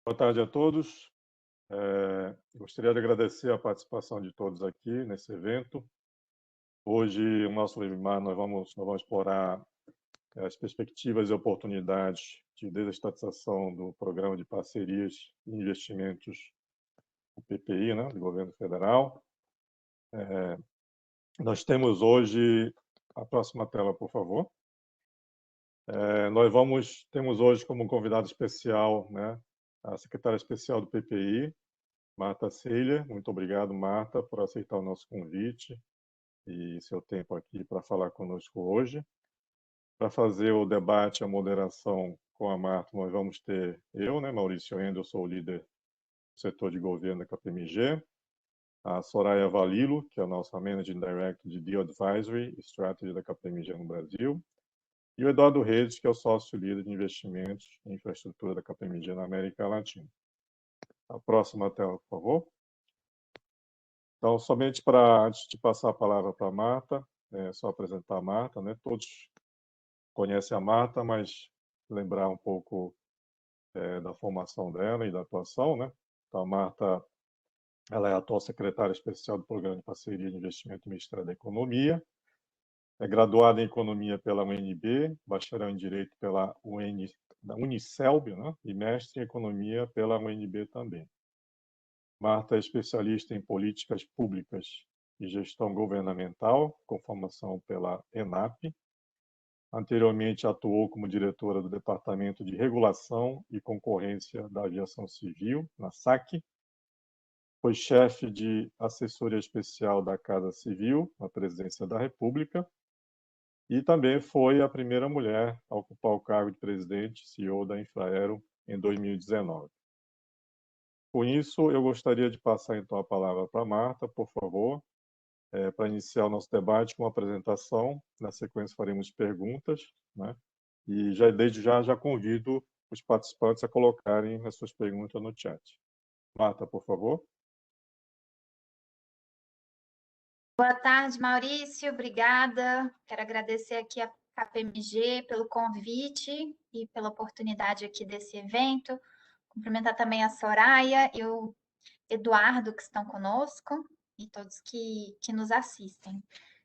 Boa tarde a todos. Gostaria de agradecer a participação de todos aqui nesse evento. Hoje, o nosso webinar, nós vamos explorar as perspectivas e oportunidades de desestatização do Programa de Parcerias e Investimentos, o PPI, né, do Governo Federal. Nós temos hoje, a próxima tela, por favor. Temos hoje como convidado especial, né, a secretária especial do PPI, Marta Ceyler. Muito obrigado, Marta, por aceitar o nosso convite e seu tempo aqui para falar conosco hoje. Para fazer o debate, a moderação com a Marta, nós vamos ter eu, né, Maurício Endo, eu sou o líder do setor de governo da KPMG, a Soraya Valilo, que é a nossa Managing Director de Deal Advisory e Strategy da KPMG no Brasil, e o Eduardo Redes, que é o sócio líder de investimentos em infraestrutura da KPMG na América Latina. A próxima tela, por favor. Então, somente antes de passar a palavra para a Marta, só apresentar a Marta, né? Todos conhecem a Marta, mas lembrar um pouco da formação dela e da atuação, né? Então, a Marta, ela é a atual secretária especial do Programa de Parceria de Investimento do Ministério da Economia, é graduada em Economia pela UNB, bacharel em Direito pela Unicelb, né? E mestre em Economia pela UNB também. Marta é especialista em políticas públicas e gestão governamental, com formação pela ENAP. Anteriormente atuou como diretora do Departamento de Regulação e Concorrência da Aviação Civil, na SAC. Foi chefe de assessoria especial da Casa Civil, na Presidência da República. E também foi a primeira mulher a ocupar o cargo de presidente CEO da Infraero em 2019. Com isso, eu gostaria de passar então a palavra para a Marta, por favor, para iniciar o nosso debate com uma apresentação. Na sequência, faremos perguntas, né? E desde já convido os participantes a colocarem as suas perguntas no chat. Marta, por favor. Boa tarde, Maurício. Obrigada. Quero agradecer aqui a KPMG pelo convite e pela oportunidade aqui desse evento. Cumprimentar também a Soraya e o Eduardo, que estão conosco, e todos que nos assistem.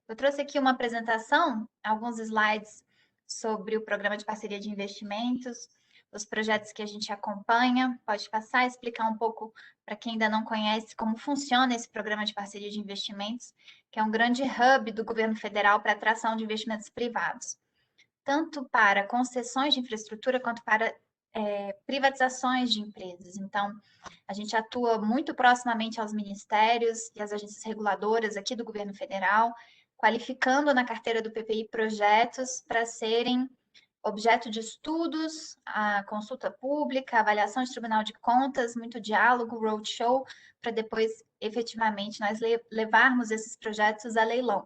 Eu trouxe aqui uma apresentação, alguns slides sobre o Programa de Parceria de Investimentos, os projetos que a gente acompanha. Pode passar e explicar um pouco para quem ainda não conhece como funciona esse Programa de Parceria de Investimentos, que é um grande hub do governo federal para atração de investimentos privados, tanto para concessões de infraestrutura quanto para privatizações de empresas. Então, a gente atua muito proximamente aos ministérios e às agências reguladoras aqui do governo federal, qualificando na carteira do PPI projetos para serem objeto de estudos, a consulta pública, avaliação de Tribunal de Contas, muito diálogo, roadshow, para depois, efetivamente, nós levarmos esses projetos a leilão.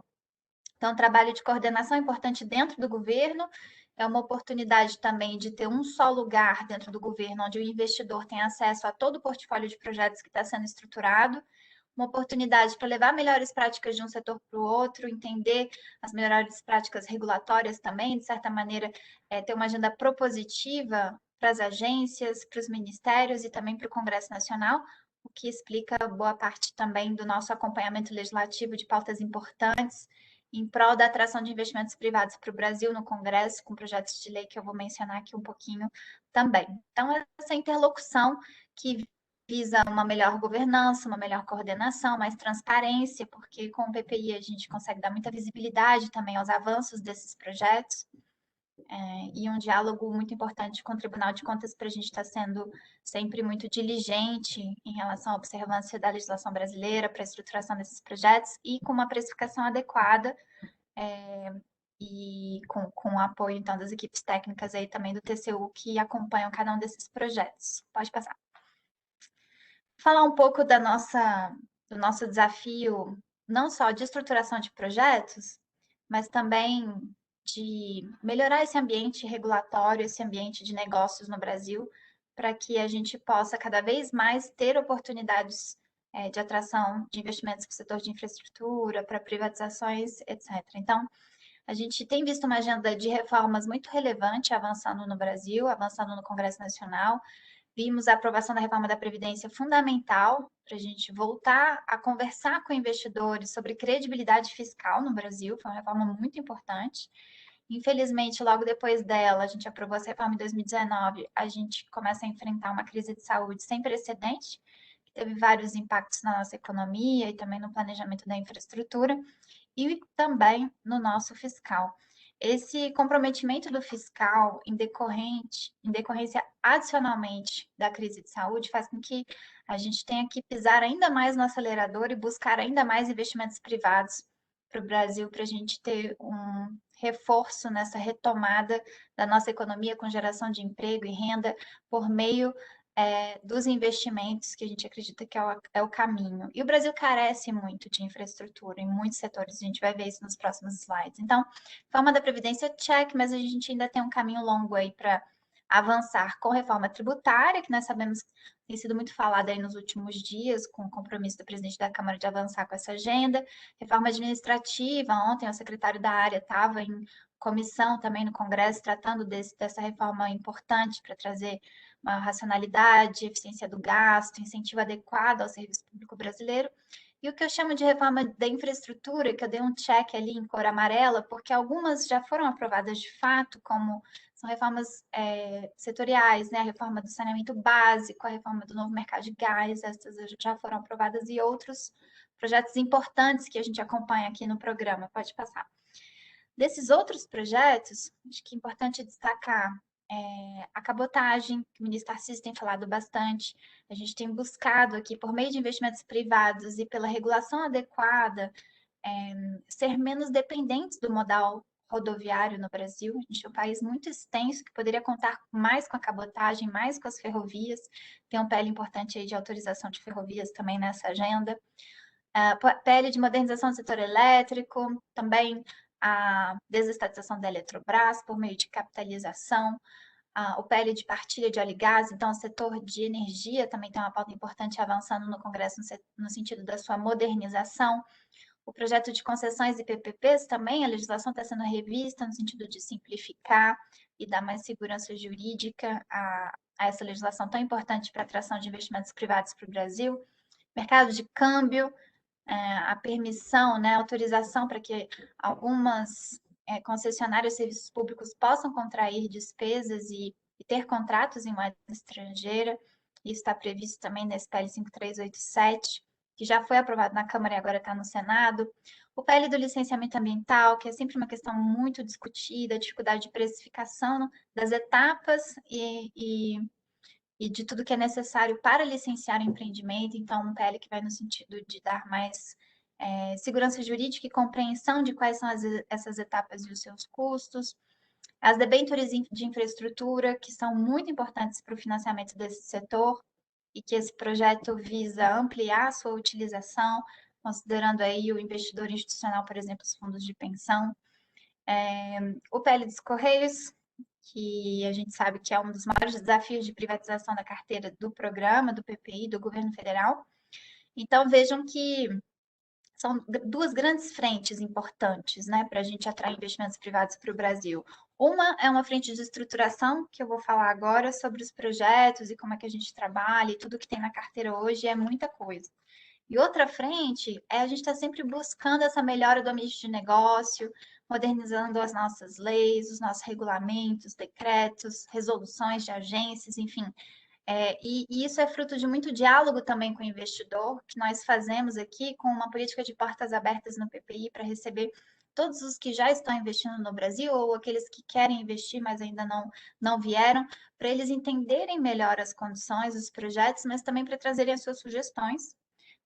Então, trabalho de coordenação é importante dentro do governo, é uma oportunidade também de ter um só lugar dentro do governo, onde o investidor tem acesso a todo o portfólio de projetos que está sendo estruturado, uma oportunidade para levar melhores práticas de um setor para o outro, entender as melhores práticas regulatórias também, de certa maneira, ter uma agenda propositiva para as agências, para os ministérios e também para o Congresso Nacional, o que explica boa parte também do nosso acompanhamento legislativo de pautas importantes em prol da atração de investimentos privados para o Brasil no Congresso, com projetos de lei que eu vou mencionar aqui um pouquinho também. Então, essa interlocução que visa uma melhor governança, uma melhor coordenação, mais transparência, porque com o PPI a gente consegue dar muita visibilidade também aos avanços desses projetos, e um diálogo muito importante com o Tribunal de Contas para a gente estar sendo sempre muito diligente em relação à observância da legislação brasileira para a estruturação desses projetos e com uma precificação adequada e com o apoio, então, das equipes técnicas aí também do TCU que acompanham cada um desses projetos. Pode passar. Falar um pouco do nosso desafio, não só de estruturação de projetos, mas também de melhorar esse ambiente regulatório, esse ambiente de negócios no Brasil, para que a gente possa cada vez mais ter oportunidades de atração de investimentos para o setor de infraestrutura, para privatizações, etc. Então, a gente tem visto uma agenda de reformas muito relevante avançando no Brasil, avançando no Congresso Nacional, vimos a aprovação da reforma da Previdência fundamental para a gente voltar a conversar com investidores sobre credibilidade fiscal no Brasil, foi uma reforma muito importante. Infelizmente, logo depois dela, a gente aprovou essa reforma em 2019, a gente começa a enfrentar uma crise de saúde sem precedente, que teve vários impactos na nossa economia e também no planejamento da infraestrutura, e também no nosso fiscal. Esse comprometimento do fiscal em decorrência adicionalmente da crise de saúde faz com que a gente tenha que pisar ainda mais no acelerador e buscar ainda mais investimentos privados para o Brasil, para a gente ter um reforço nessa retomada da nossa economia com geração de emprego e renda por meio dos investimentos, que a gente acredita que é o caminho. E o Brasil carece muito de infraestrutura em muitos setores, a gente vai ver isso nos próximos slides. Então, reforma da Previdência, check, mas a gente ainda tem um caminho longo aí para avançar com reforma tributária, que nós sabemos que tem sido muito falada aí nos últimos dias, com o compromisso do presidente da Câmara de avançar com essa agenda. Reforma administrativa, ontem o secretário da área estava em comissão também no Congresso, tratando dessa reforma importante para trazer uma racionalidade, eficiência do gasto, incentivo adequado ao serviço público brasileiro. E o que eu chamo de reforma da infraestrutura, que eu dei um check ali em cor amarela, porque algumas já foram aprovadas de fato, como são reformas setoriais, né? A reforma do saneamento básico, a reforma do novo mercado de gás, essas já foram aprovadas, e outros projetos importantes que a gente acompanha aqui no programa. Pode passar. Desses outros projetos, acho que é importante destacar a cabotagem, que o ministro Tarcísio tem falado bastante. A gente tem buscado aqui, por meio de investimentos privados e pela regulação adequada, ser menos dependentes do modal rodoviário no Brasil. A gente é um país muito extenso que poderia contar mais com a cabotagem, mais com as ferrovias. Tem um PL importante aí de autorização de ferrovias também nessa agenda. PL de modernização do setor elétrico, também a desestatização da Eletrobras por meio de capitalização, o PL de partilha de óleo e gás, então o setor de energia também tem uma pauta importante avançando no Congresso no sentido da sua modernização. O projeto de concessões e PPPs também, a legislação está sendo revista no sentido de simplificar e dar mais segurança jurídica a essa legislação tão importante para a atração de investimentos privados para o Brasil. Mercado de câmbio, a permissão, né, autorização para que algumas concessionárias de serviços públicos possam contrair despesas e ter contratos em moeda estrangeira. Isso está previsto também nesse PL 5387, que já foi aprovado na Câmara e agora está no Senado. O PL do licenciamento ambiental, que é sempre uma questão muito discutida, a dificuldade de precificação das etapas e de tudo que é necessário para licenciar o empreendimento. Então, um PL que vai no sentido de dar mais segurança jurídica e compreensão de quais são essas etapas e os seus custos. As debêntures de infraestrutura, que são muito importantes para o financiamento desse setor e que esse projeto visa ampliar a sua utilização, considerando aí o investidor institucional, por exemplo, os fundos de pensão. O PL dos Correios, que a gente sabe que é um dos maiores desafios de privatização da carteira do programa, do PPI, do governo federal. Então, vejam que são duas grandes frentes importantes, né, para a gente atrair investimentos privados para o Brasil. Uma é uma frente de estruturação, que eu vou falar agora, sobre os projetos e como é que a gente trabalha, e tudo que tem na carteira hoje é muita coisa. E outra frente é a gente estar sempre buscando essa melhora do ambiente de negócio, modernizando as nossas leis, os nossos regulamentos, decretos, resoluções de agências, enfim. E isso é fruto de muito diálogo também com o investidor, que nós fazemos aqui com uma política de portas abertas no PPI para receber todos os que já estão investindo no Brasil ou aqueles que querem investir, mas ainda não vieram, para eles entenderem melhor as condições, os projetos, mas também para trazerem as suas sugestões,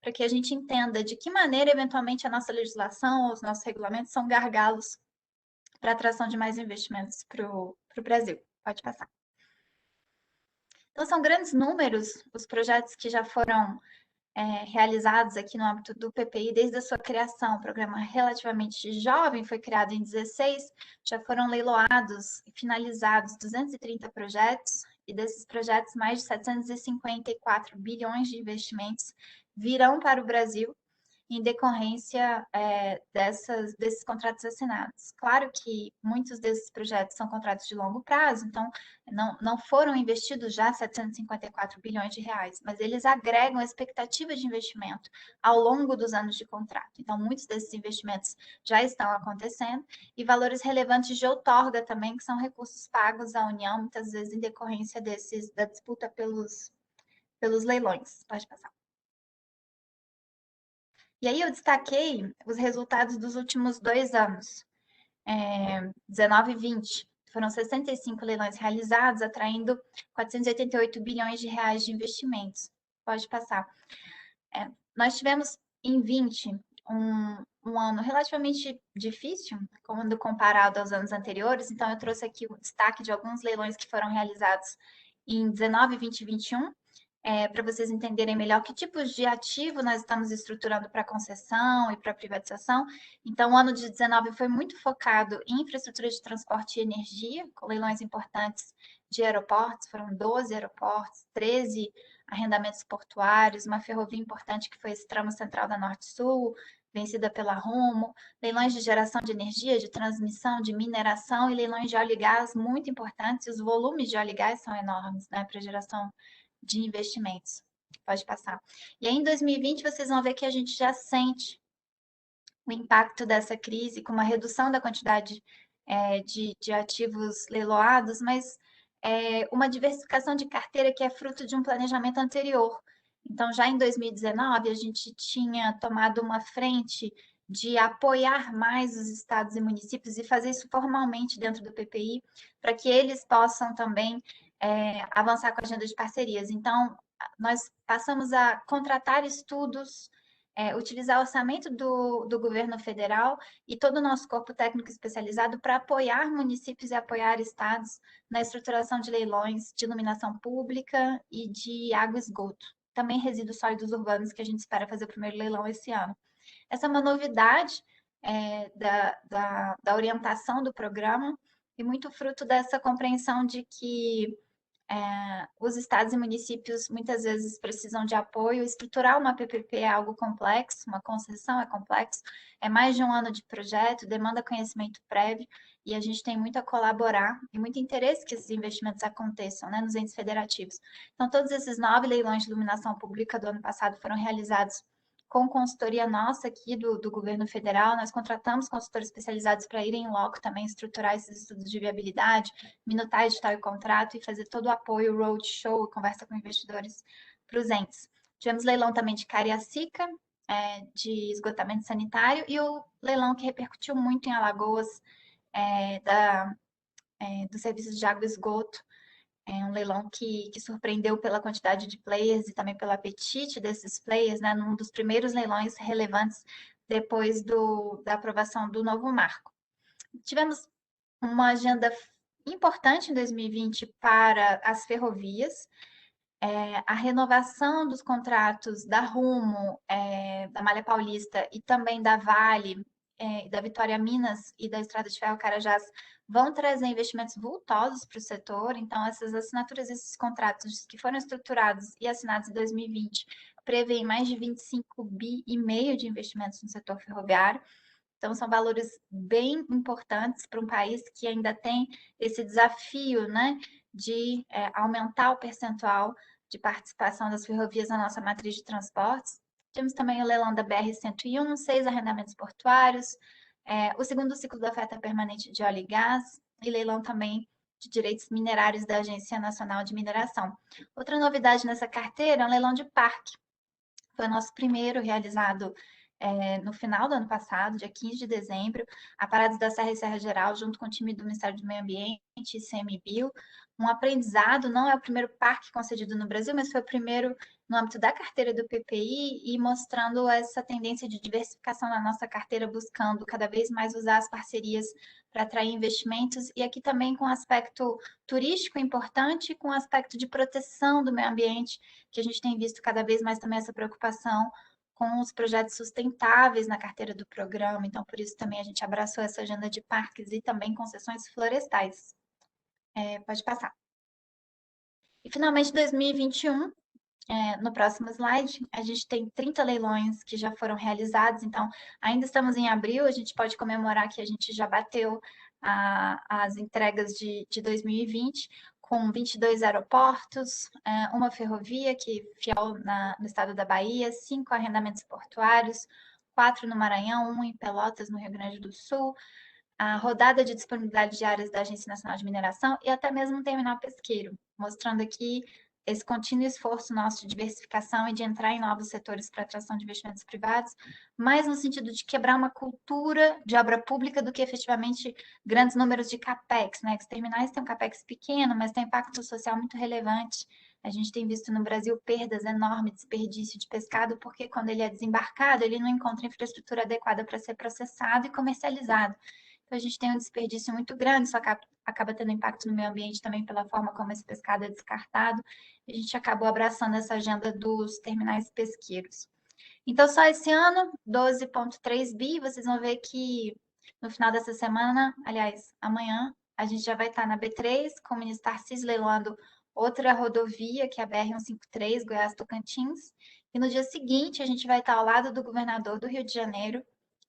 para que a gente entenda de que maneira, eventualmente, a nossa legislação ou os nossos regulamentos são gargalos para a atração de mais investimentos para o Brasil. Pode passar. Então, são grandes números os projetos que já foram realizados aqui no âmbito do PPI desde a sua criação. Um programa relativamente jovem, foi criado em 2016, já foram leiloados e finalizados 230 projetos, e desses projetos, mais de 754 bilhões de investimentos virão para o Brasil. em decorrência desses contratos assinados. Claro que muitos desses projetos são contratos de longo prazo, então não foram investidos já 754 bilhões de reais, mas eles agregam expectativa de investimento ao longo dos anos de contrato. Então, muitos desses investimentos já estão acontecendo e valores relevantes de outorga também, que são recursos pagos à União, muitas vezes em decorrência da disputa pelos leilões. Pode passar. E aí eu destaquei os resultados dos últimos 2 anos, 19 e 20. Foram 65 leilões realizados, atraindo 488 bilhões de reais de investimentos. Pode passar. Nós tivemos em 20 um ano relativamente difícil, quando comparado aos anos anteriores. Então, eu trouxe aqui o destaque de alguns leilões que foram realizados em 19, 20 e 21, para vocês entenderem melhor que tipos de ativo nós estamos estruturando para concessão e para privatização. Então, o ano de 19 foi muito focado em infraestrutura de transporte e energia, com leilões importantes de aeroportos, foram 12 aeroportos, 13 arrendamentos portuários, uma ferrovia importante que foi esse tramo central da Norte-Sul, vencida pela Rumo, leilões de geração de energia, de transmissão, de mineração e leilões de óleo e gás muito importantes. Os volumes de óleo e gás são enormes, né, para geração de investimentos. Pode passar. E aí, em 2020, vocês vão ver que a gente já sente o impacto dessa crise com uma redução da quantidade de ativos leiloados, mas uma diversificação de carteira que é fruto de um planejamento anterior. Então, já em 2019, a gente tinha tomado uma frente de apoiar mais os estados e municípios e fazer isso formalmente dentro do PPI, para que eles possam também avançar com a agenda de parcerias. Então, nós passamos a contratar estudos, utilizar o orçamento do governo federal e todo o nosso corpo técnico especializado para apoiar municípios e apoiar estados na estruturação de leilões de iluminação pública e de água e esgoto. Também resíduos sólidos urbanos, que a gente espera fazer o primeiro leilão esse ano. Essa é uma novidade da orientação do programa e muito fruto dessa compreensão de que os estados e municípios muitas vezes precisam de apoio. Estruturar uma PPP é algo complexo, uma concessão é complexo, é mais de um ano de projeto, demanda conhecimento prévio, e a gente tem muito a colaborar e muito interesse que esses investimentos aconteçam, né, nos entes federativos. Então, todos esses 9 leilões de iluminação pública do ano passado foram realizados com consultoria nossa aqui do governo federal. Nós contratamos consultores especializados para irem em loco também estruturar esses estudos de viabilidade, minutar edital e contrato e fazer todo o apoio, roadshow, conversa com investidores para os entes. Tivemos leilão também de Cariacica, de esgotamento sanitário, e o leilão que repercutiu muito em Alagoas, dos serviços de água e esgoto. É um leilão que surpreendeu pela quantidade de players e também pelo apetite desses players, né, num dos primeiros leilões relevantes depois da aprovação do novo marco. Tivemos uma agenda importante em 2020 para as ferrovias, a renovação dos contratos da Rumo, da Malha Paulista e também da Vale, da Vitória Minas e da Estrada de Ferro Carajás vão trazer investimentos vultosos para o setor. Então, essas assinaturas, esses contratos que foram estruturados e assinados em 2020 prevêem mais de 25 bi e meio de investimentos no setor ferroviário. Então, são valores bem importantes para um país que ainda tem esse desafio, né, de aumentar o percentual de participação das ferrovias na nossa matriz de transportes. Temos também o leilão da BR-101, 6 arrendamentos portuários, o segundo ciclo da oferta permanente de óleo e gás, e leilão também de direitos minerários da Agência Nacional de Mineração. Outra novidade nessa carteira é um leilão de parque. Foi o nosso primeiro realizado no final do ano passado, dia 15 de dezembro, a Paradas da Serra e Serra Geral, junto com o time do Ministério do Meio Ambiente e CMBio. Um aprendizado, não é o primeiro parque concedido no Brasil, mas foi o primeiro no âmbito da carteira do PPI e mostrando essa tendência de diversificação na nossa carteira, buscando cada vez mais usar as parcerias para atrair investimentos, e aqui também com aspecto turístico importante, com aspecto de proteção do meio ambiente, que a gente tem visto cada vez mais também essa preocupação com os projetos sustentáveis na carteira do programa. Então, por isso também a gente abraçou essa agenda de parques e também concessões florestais. Pode passar. E, finalmente, 2021, no próximo slide, a gente tem 30 leilões que já foram realizados, então ainda estamos em abril, a gente pode comemorar que a gente já bateu as entregas de 2020, com 22 aeroportos, uma ferrovia, que fiel no estado da Bahia, 5 arrendamentos portuários, 4 no Maranhão, 1 em Pelotas, no Rio Grande do Sul, a rodada de disponibilidade de áreas da Agência Nacional de Mineração e até mesmo um terminal pesqueiro, mostrando aqui esse contínuo esforço nosso de diversificação e de entrar em novos setores para atração de investimentos privados, mais no sentido de quebrar uma cultura de obra pública do que efetivamente grandes números de capex, né? Os terminais têm um capex pequeno, mas tem impacto social muito relevante. A gente tem visto no Brasil perdas enormes, desperdício de pescado, porque quando ele é desembarcado, ele não encontra infraestrutura adequada para ser processado e comercializado. Então, a gente tem um desperdício muito grande, isso acaba tendo impacto no meio ambiente também pela forma como esse pescado é descartado. A gente acabou abraçando essa agenda dos terminais pesqueiros. Então, só esse ano, 12,3 bi, vocês vão ver que no final dessa semana, aliás, amanhã, a gente já vai estar na B3, com o ministro Tarcísio leiloando outra rodovia, que é a BR-153, Goiás-Tocantins. E no dia seguinte, a gente vai estar ao lado do governador do Rio de Janeiro,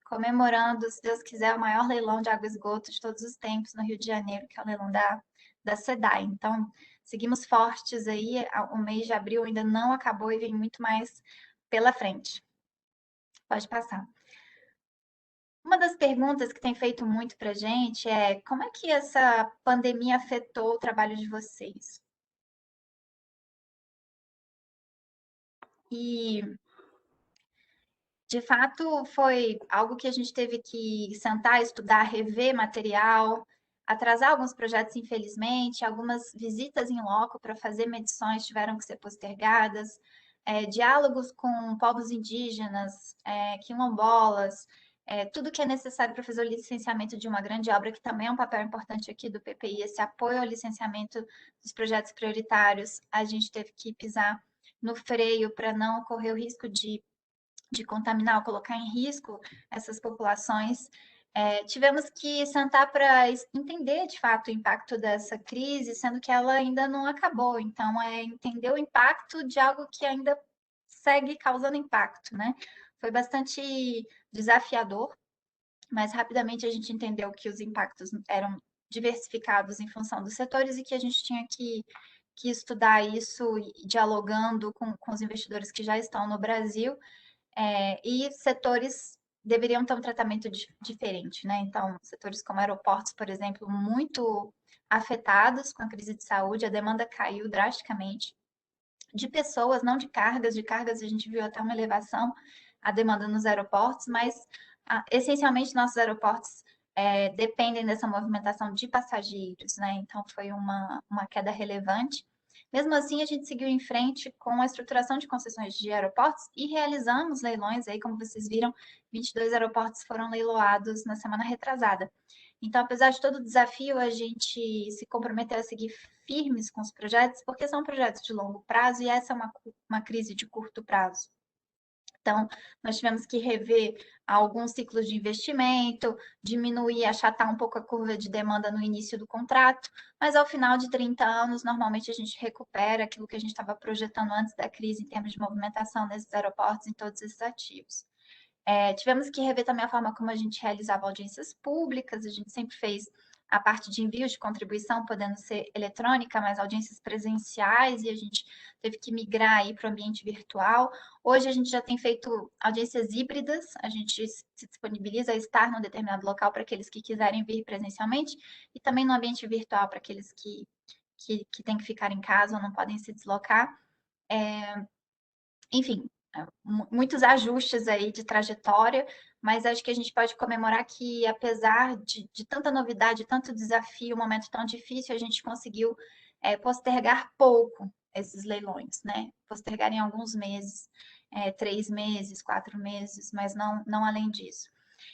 comemorando, se Deus quiser, o maior leilão de água e esgoto de todos os tempos no Rio de Janeiro, que é o leilão da SEDAI. Então, seguimos fortes aí, o mês de abril ainda não acabou e vem muito mais pela frente. Pode passar. Uma das perguntas que tem feito muito para a gente é como é que essa pandemia afetou o trabalho de vocês? E, de fato, foi algo que a gente teve que sentar, estudar, rever material, atrasar alguns projetos, infelizmente, algumas visitas em loco para fazer medições tiveram que ser postergadas, diálogos com povos indígenas, quilombolas, tudo que é necessário para fazer o licenciamento de uma grande obra, que também é um papel importante aqui do PPI, esse apoio ao licenciamento dos projetos prioritários, a gente teve que pisar no freio para não correr o risco de contaminar ou colocar em risco essas populações. Tivemos que sentar para entender de fato o impacto dessa crise, sendo que ela ainda não acabou. Então, entender o impacto de algo que ainda segue causando impacto, né? Foi bastante desafiador, mas rapidamente a gente entendeu que os impactos eram diversificados em função dos setores e que a gente tinha que estudar isso dialogando com os investidores que já estão no Brasil, e setores deveriam ter um tratamento diferente, né? Então, setores como aeroportos, por exemplo, muito afetados com a crise de saúde, a demanda caiu drasticamente de pessoas, não de cargas. De cargas a gente viu até uma elevação a demanda nos aeroportos, mas essencialmente nossos aeroportos dependem dessa movimentação de passageiros, né? Então foi uma queda relevante. Mesmo assim, a gente seguiu em frente com a estruturação de concessões de aeroportos e realizamos leilões aí, como vocês viram, 22 aeroportos foram leiloados na semana retrasada. Então, apesar de todo o desafio, a gente se comprometeu a seguir firmes com os projetos, porque são projetos de longo prazo e essa é uma crise de curto prazo. Então, nós tivemos que rever alguns ciclos de investimento, diminuir, achatar um pouco a curva de demanda no início do contrato, mas ao final de 30 anos, normalmente a gente recupera aquilo que a gente estava projetando antes da crise em termos de movimentação nesses aeroportos, em todos esses ativos. Tivemos que rever também a forma como a gente realizava audiências públicas, a gente sempre fez a parte de envio de contribuição podendo ser eletrônica, mas audiências presenciais, e a gente teve que migrar aí para o ambiente virtual. Hoje a gente já tem feito audiências híbridas, a gente se disponibiliza a estar num determinado local para aqueles que quiserem vir presencialmente, e também no ambiente virtual para aqueles que têm que ficar em casa ou não podem se deslocar. Enfim, muitos ajustes aí de trajetória, mas acho que a gente pode comemorar que, apesar de tanta novidade, tanto desafio, um momento tão difícil, a gente conseguiu postergar pouco esses leilões, né? Postergar em alguns meses, 3 meses, 4 meses, mas não além disso.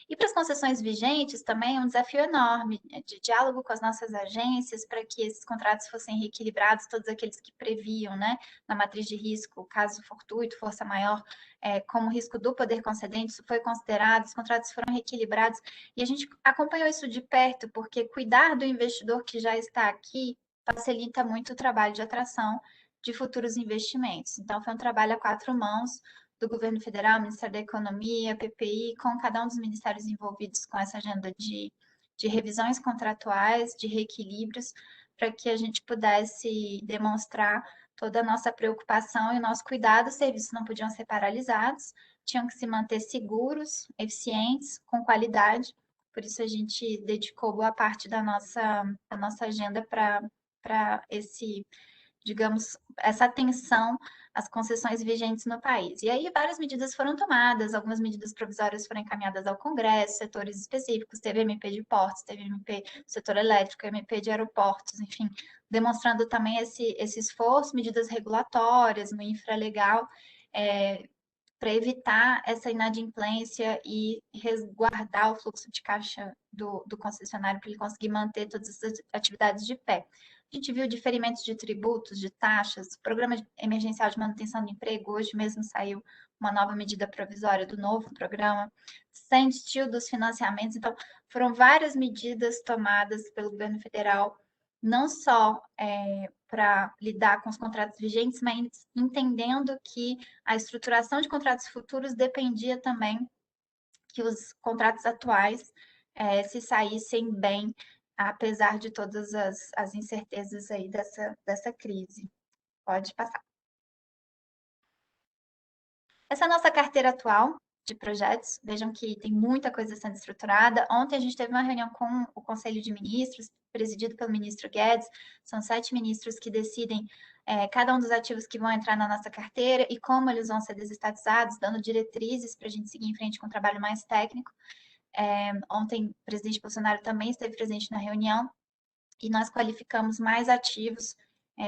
E para as concessões vigentes também é um desafio enorme de diálogo com as nossas agências para que esses contratos fossem reequilibrados, todos aqueles que previam, né, na matriz de risco, caso fortuito, força maior, como risco do poder concedente, isso foi considerado, os contratos foram reequilibrados, e a gente acompanhou isso de perto, porque cuidar do investidor que já está aqui facilita muito o trabalho de atração de futuros investimentos. Então, foi um trabalho a quatro mãos do governo federal, Ministério da Economia, PPI, com cada um dos ministérios envolvidos com essa agenda de revisões contratuais, de reequilíbrios, para que a gente pudesse demonstrar toda a nossa preocupação e o nosso cuidado. Os serviços não podiam ser paralisados, tinham que se manter seguros, eficientes, com qualidade. Por isso a gente dedicou boa parte da nossa agenda para esse, digamos, essa atenção às concessões vigentes no país. E aí várias medidas foram tomadas, algumas medidas provisórias foram encaminhadas ao Congresso, setores específicos, teve MP de portos, teve MP do setor elétrico, MP de aeroportos, enfim, demonstrando também esse esforço, medidas regulatórias no infralegal, para evitar essa inadimplência e resguardar o fluxo de caixa do concessionário para ele conseguir manter todas essas atividades de pé. A gente viu diferimentos de tributos, de taxas, programa emergencial de manutenção do emprego, hoje mesmo saiu uma nova medida provisória do novo programa, standstill dos financiamentos, então foram várias medidas tomadas pelo governo federal, não só para lidar com os contratos vigentes, mas entendendo que a estruturação de contratos futuros dependia também que os contratos atuais se saíssem bem, apesar de todas as incertezas aí dessa crise. Pode passar. Essa é a nossa carteira atual de projetos. Vejam que tem muita coisa sendo estruturada. Ontem a gente teve uma reunião com o Conselho de Ministros, presidido pelo ministro Guedes. São 7 ministros que decidem cada um dos ativos que vão entrar na nossa carteira e como eles vão ser desestatizados, dando diretrizes para a gente seguir em frente com um trabalho mais técnico. Ontem o presidente Bolsonaro também esteve presente na reunião e nós qualificamos mais ativos,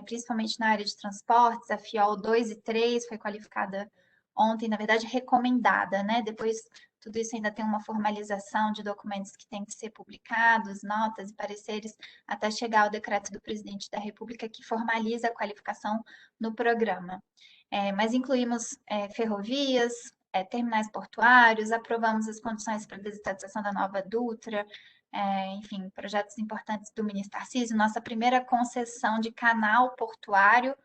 principalmente na área de transportes. A FIOL 2 e 3 foi qualificada ontem, na verdade, recomendada, né? Depois, tudo isso ainda tem uma formalização de documentos que têm que ser publicados, notas e pareceres, até chegar ao decreto do presidente da República, que formaliza a qualificação no programa. Mas incluímos ferrovias, terminais portuários, aprovamos as condições para a desestatização da nova Dutra, enfim, projetos importantes do ministro Tarcísio. Nossa primeira concessão de canal portuário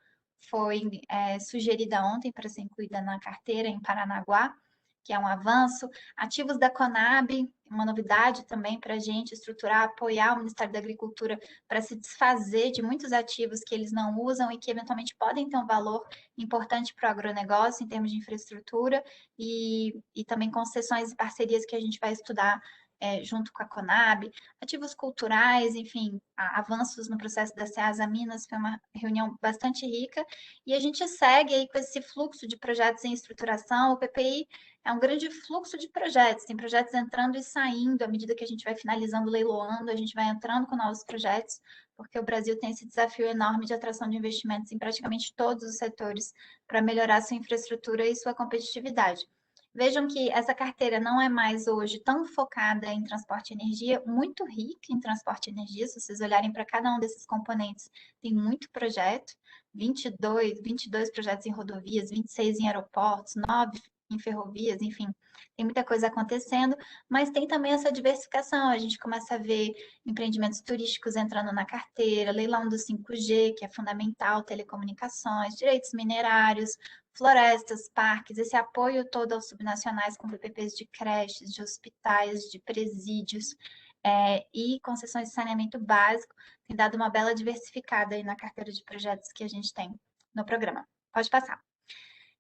foi sugerida ontem para ser incluída na carteira em Paranaguá, que é um avanço. Ativos da Conab, uma novidade também para a gente estruturar, apoiar o Ministério da Agricultura para se desfazer de muitos ativos que eles não usam e que eventualmente podem ter um valor importante para o agronegócio em termos de infraestrutura e também concessões e parcerias que a gente vai estudar junto com a Conab, ativos culturais, enfim, avanços no processo da Ceasa Minas, foi uma reunião bastante rica, e a gente segue aí com esse fluxo de projetos em estruturação. O PPI é um grande fluxo de projetos, tem projetos entrando e saindo, à medida que a gente vai finalizando, leiloando, a gente vai entrando com novos projetos, porque o Brasil tem esse desafio enorme de atração de investimentos em praticamente todos os setores para melhorar sua infraestrutura e sua competitividade. Vejam que essa carteira não é mais hoje tão focada em transporte e energia, muito rica em transporte e energia. Se vocês olharem para cada um desses componentes, tem muito projeto, 22 projetos em rodovias, 26 em aeroportos, 9 em ferrovias, enfim, tem muita coisa acontecendo, mas tem também essa diversificação. A gente começa a ver empreendimentos turísticos entrando na carteira, leilão do 5G, que é fundamental, telecomunicações, direitos minerários, florestas, parques, esse apoio todo aos subnacionais com PPPs de creches, de hospitais, de presídios e concessões de saneamento básico, tem dado uma bela diversificada aí na carteira de projetos que a gente tem no programa. Pode passar.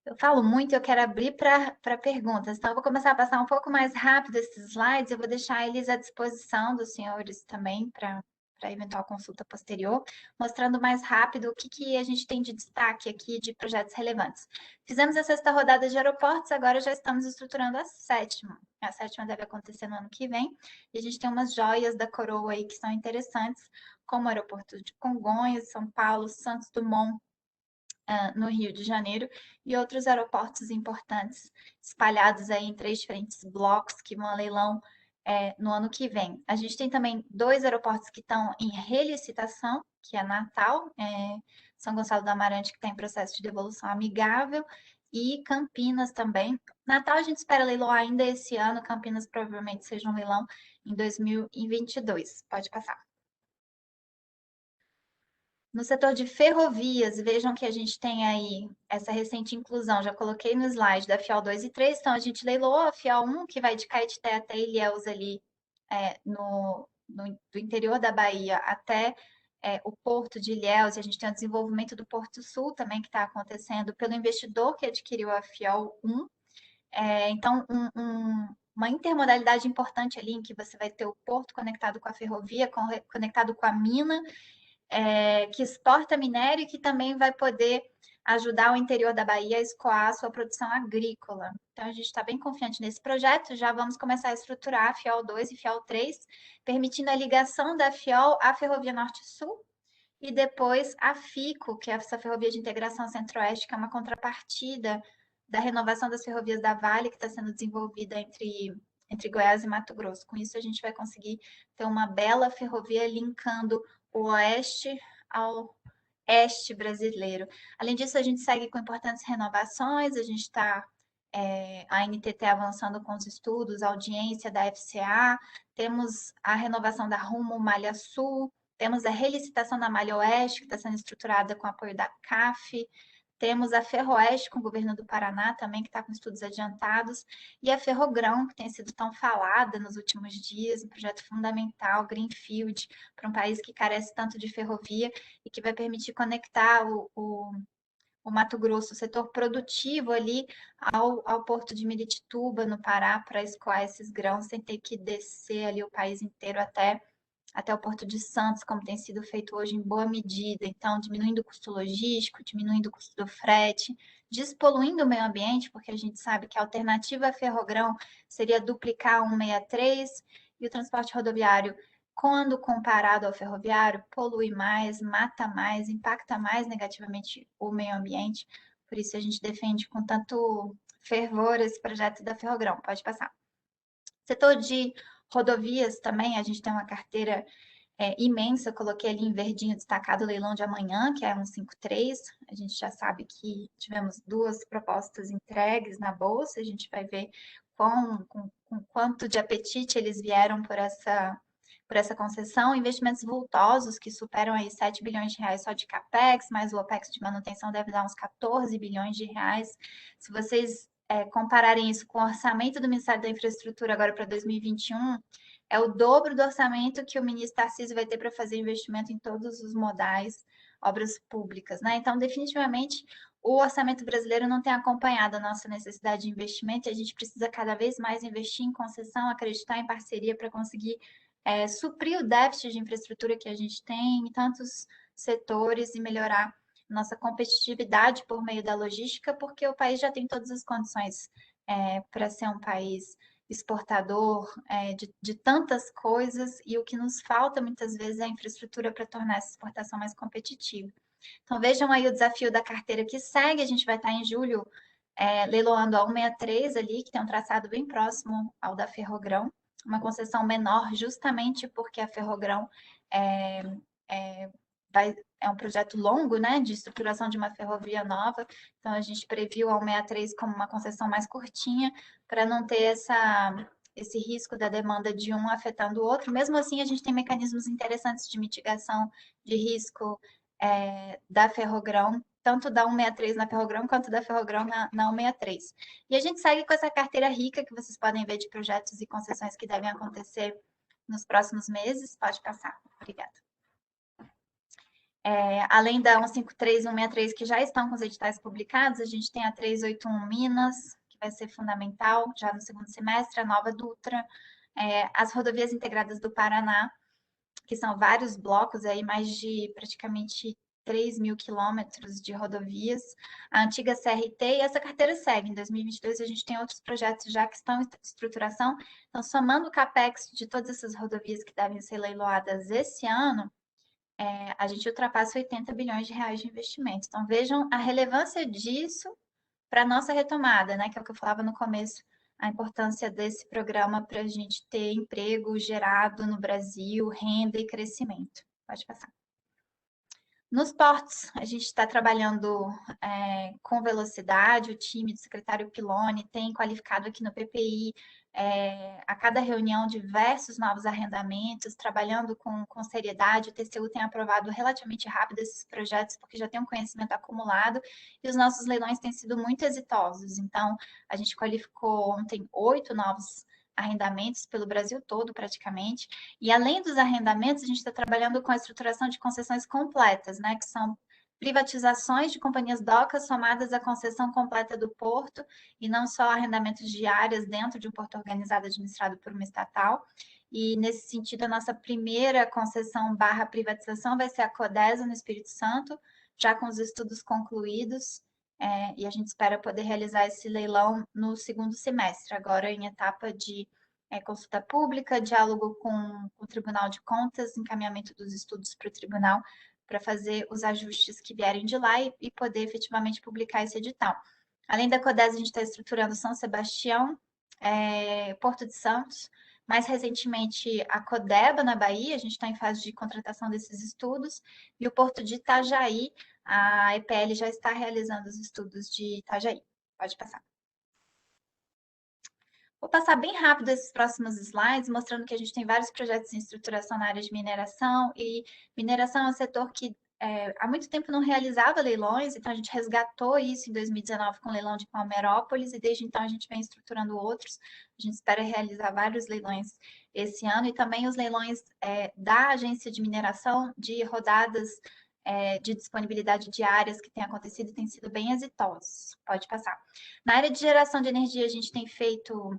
Eu falo muito e eu quero abrir para perguntas, então eu vou começar a passar um pouco mais rápido esses slides, eu vou deixar eles à disposição dos senhores também para eventual consulta posterior, mostrando mais rápido o que a gente tem de destaque aqui de projetos relevantes. Fizemos a 6ª rodada de aeroportos, agora já estamos estruturando a 7ª. A 7ª deve acontecer no ano que vem, e a gente tem umas joias da coroa aí que são interessantes, como o aeroporto de Congonhas, São Paulo, Santos Dumont, no Rio de Janeiro, e outros aeroportos importantes espalhados aí em 3 diferentes blocos que vão a leilão no ano que vem. A gente tem também 2 aeroportos que estão em relicitação, que é Natal, São Gonçalo do Amarante, que está em processo de devolução amigável, e Campinas também. Natal a gente espera leiloar ainda esse ano, Campinas provavelmente seja um leilão em 2022. Pode passar. No setor de ferrovias, vejam que a gente tem aí essa recente inclusão, já coloquei no slide da FIOL 2 e 3, então a gente leiloou a FIOL 1, que vai de Caetité até Ilhéus ali, do interior da Bahia até o Porto de Ilhéus, e a gente tem o desenvolvimento do Porto Sul também, que está acontecendo pelo investidor que adquiriu a FIOL 1. Então, uma intermodalidade importante ali, em que você vai ter o porto conectado com a ferrovia, conectado com a mina, que exporta minério e que também vai poder ajudar o interior da Bahia a escoar a sua produção agrícola. Então, a gente está bem confiante nesse projeto. Já vamos começar a estruturar a FIOL 2 e FIOL 3, permitindo a ligação da FIOL à Ferrovia Norte-Sul e depois a FICO, que é essa Ferrovia de Integração Centro-Oeste, que é uma contrapartida da renovação das ferrovias da Vale, que está sendo desenvolvida entre Goiás e Mato Grosso. Com isso, a gente vai conseguir ter uma bela ferrovia linkando o oeste ao este brasileiro. Além disso, a gente segue com importantes renovações, a gente está a NTT avançando com os estudos, a audiência da FCA, temos a renovação da Rumo Malha Sul, temos a relicitação da Malha Oeste, que está sendo estruturada com apoio da CAF, temos a Ferroeste com o governo do Paraná também, que está com estudos adiantados, e a Ferrogrão, que tem sido tão falada nos últimos dias, um projeto fundamental, Greenfield, para um país que carece tanto de ferrovia e que vai permitir conectar o Mato Grosso, o setor produtivo ali, ao porto de Miritituba, no Pará, para escoar esses grãos, sem ter que descer ali o país inteiro até o Porto de Santos, como tem sido feito hoje em boa medida. Então, diminuindo o custo logístico, diminuindo o custo do frete, despoluindo o meio ambiente, porque a gente sabe que a alternativa a ferrogrão seria duplicar a 163 e o transporte rodoviário, quando comparado ao ferroviário, polui mais, mata mais, impacta mais negativamente o meio ambiente. Por isso a gente defende com tanto fervor esse projeto da Ferrogrão. Pode passar. Setor de rodovias também, a gente tem uma carteira imensa, eu coloquei ali em verdinho destacado o leilão de amanhã, que é 153. A gente já sabe que tivemos 2 propostas entregues na Bolsa, a gente vai ver com quanto de apetite eles vieram por essa concessão, investimentos vultosos que superam aí 7 bilhões de reais só de CAPEX, mais o OPEX de manutenção deve dar uns 14 bilhões de reais. Se vocês compararem isso com o orçamento do Ministério da Infraestrutura agora para 2021, é o dobro do orçamento que o ministro Tarcísio vai ter para fazer investimento em todos os modais, obras públicas, né? Então, definitivamente, o orçamento brasileiro não tem acompanhado a nossa necessidade de investimento e a gente precisa cada vez mais investir em concessão, acreditar em parceria para conseguir suprir o déficit de infraestrutura que a gente tem em tantos setores e melhorar nossa competitividade por meio da logística, porque o país já tem todas as condições para ser um país exportador de tantas coisas, e o que nos falta muitas vezes é a infraestrutura para tornar essa exportação mais competitiva. Então vejam aí o desafio da carteira que segue, a gente vai estar em julho leiloando a 163 ali, que tem um traçado bem próximo ao da Ferrogrão, uma concessão menor justamente porque a Ferrogrão é, é, é um projeto longo, né, de estruturação de uma ferrovia nova, então a gente previu a 163 como uma concessão mais curtinha, para não ter esse risco da demanda de um afetando o outro. Mesmo assim, a gente tem mecanismos interessantes de mitigação de risco da Ferrogrão, tanto da 163 na Ferrogrão, quanto da Ferrogrão na 163. E a gente segue com essa carteira rica que vocês podem ver de projetos e concessões que devem acontecer nos próximos meses. Pode passar. Obrigada. Além da 153 e 163 que já estão com os editais publicados, a gente tem a 381 Minas, que vai ser fundamental já no segundo semestre, a Nova Dutra, as rodovias integradas do Paraná, que são vários blocos, aí mais de praticamente 3 mil quilômetros de rodovias, a antiga CRT, e essa carteira segue. Em 2022, a gente tem outros projetos já que estão em estruturação. Então, somando o CAPEX de todas essas rodovias que devem ser leiloadas esse ano, a gente ultrapassa 80 bilhões de reais de investimento. Então, vejam a relevância disso para a nossa retomada, né? Que é o que eu falava no começo, a importância desse programa para a gente ter emprego gerado no Brasil, renda e crescimento. Pode passar. Nos portos, a gente está trabalhando com velocidade, o time do secretário Piloni tem qualificado aqui no PPI a cada reunião diversos novos arrendamentos, trabalhando com seriedade. O TCU tem aprovado relativamente rápido esses projetos, porque já tem um conhecimento acumulado, e os nossos leilões têm sido muito exitosos. Então, a gente qualificou ontem 8 novos arrendamentos pelo Brasil todo, praticamente. E além dos arrendamentos, a gente está trabalhando com a estruturação de concessões completas, né, que são privatizações de companhias docas somadas à concessão completa do porto, e não só arrendamentos de áreas dentro de um porto organizado administrado por uma estatal. E, nesse sentido, a nossa primeira concessão barra privatização vai ser a Codesa, no Espírito Santo, já com os estudos concluídos, e a gente espera poder realizar esse leilão no segundo semestre, agora em etapa de consulta pública, diálogo com o Tribunal de Contas, encaminhamento dos estudos para o tribunal, para fazer os ajustes que vierem de lá e poder efetivamente publicar esse edital. Além da Codesa, a gente está estruturando São Sebastião, Porto de Santos, mais recentemente a Codeba, na Bahia, a gente está em fase de contratação desses estudos, e o Porto de Itajaí, a EPL já está realizando os estudos de Itajaí. Pode passar. Vou passar bem rápido esses próximos slides, mostrando que a gente tem vários projetos em estruturação na área de mineração, e mineração é um setor que há muito tempo não realizava leilões, então a gente resgatou isso em 2019 com o leilão de Palmeirópolis, e desde então a gente vem estruturando outros. A gente espera realizar vários leilões esse ano, e também os leilões da agência de mineração, de rodadas de disponibilidade de áreas que têm acontecido e têm sido bem exitosos. Pode passar. Na área de geração de energia, a gente tem feito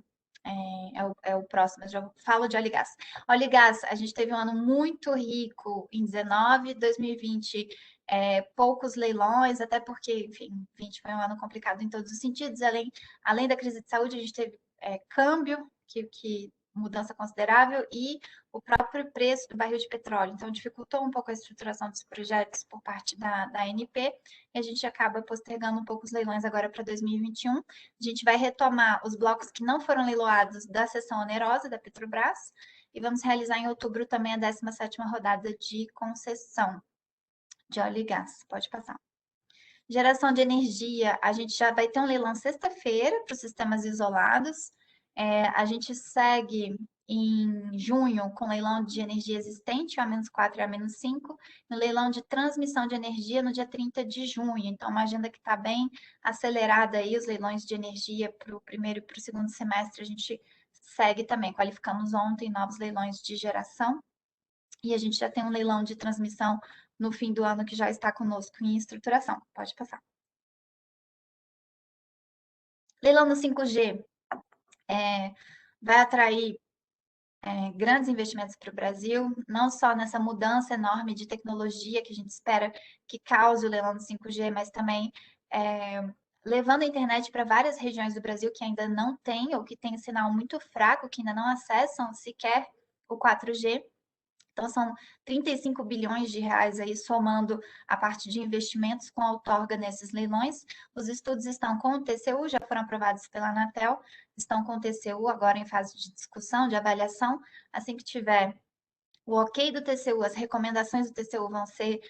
o próximo, eu já falo de óleo e gás. Óleo e gás, a gente teve um ano muito rico em 19, 2020, poucos leilões, até porque, enfim, 20 foi um ano complicado em todos os sentidos. Além da crise de saúde, a gente teve câmbio, que mudança considerável, e o próprio preço do barril de petróleo. Então, dificultou um pouco a estruturação dos projetos por parte da ANP, e a gente acaba postergando um pouco os leilões agora para 2021. A gente vai retomar os blocos que não foram leiloados da sessão onerosa da Petrobras, e vamos realizar em outubro também a 17ª rodada de concessão de óleo e gás. Pode passar. Geração de energia, a gente já vai ter um leilão sexta-feira para os sistemas isolados. A gente segue em junho com leilão de energia existente, o A-4 e A-5, no leilão de transmissão de energia no dia 30 de junho. Então, uma agenda que está bem acelerada aí, os leilões de energia para o primeiro e para o segundo semestre, a gente segue também. Qualificamos ontem novos leilões de geração, e a gente já tem um leilão de transmissão no fim do ano que já está conosco em estruturação. Pode passar. Leilão no 5G vai atrair grandes investimentos para o Brasil, não só nessa mudança enorme de tecnologia que a gente espera que cause o leilão do 5G, mas também levando a internet para várias regiões do Brasil que ainda não têm, ou que têm sinal muito fraco, que ainda não acessam sequer o 4G. Então, são 35 bilhões de reais aí, somando a parte de investimentos com a outorga nesses leilões. Os estudos estão com o TCU, já foram aprovados pela Anatel, estão com o TCU agora em fase de discussão, de avaliação. Assim que tiver o ok do TCU, as recomendações do TCU vão ser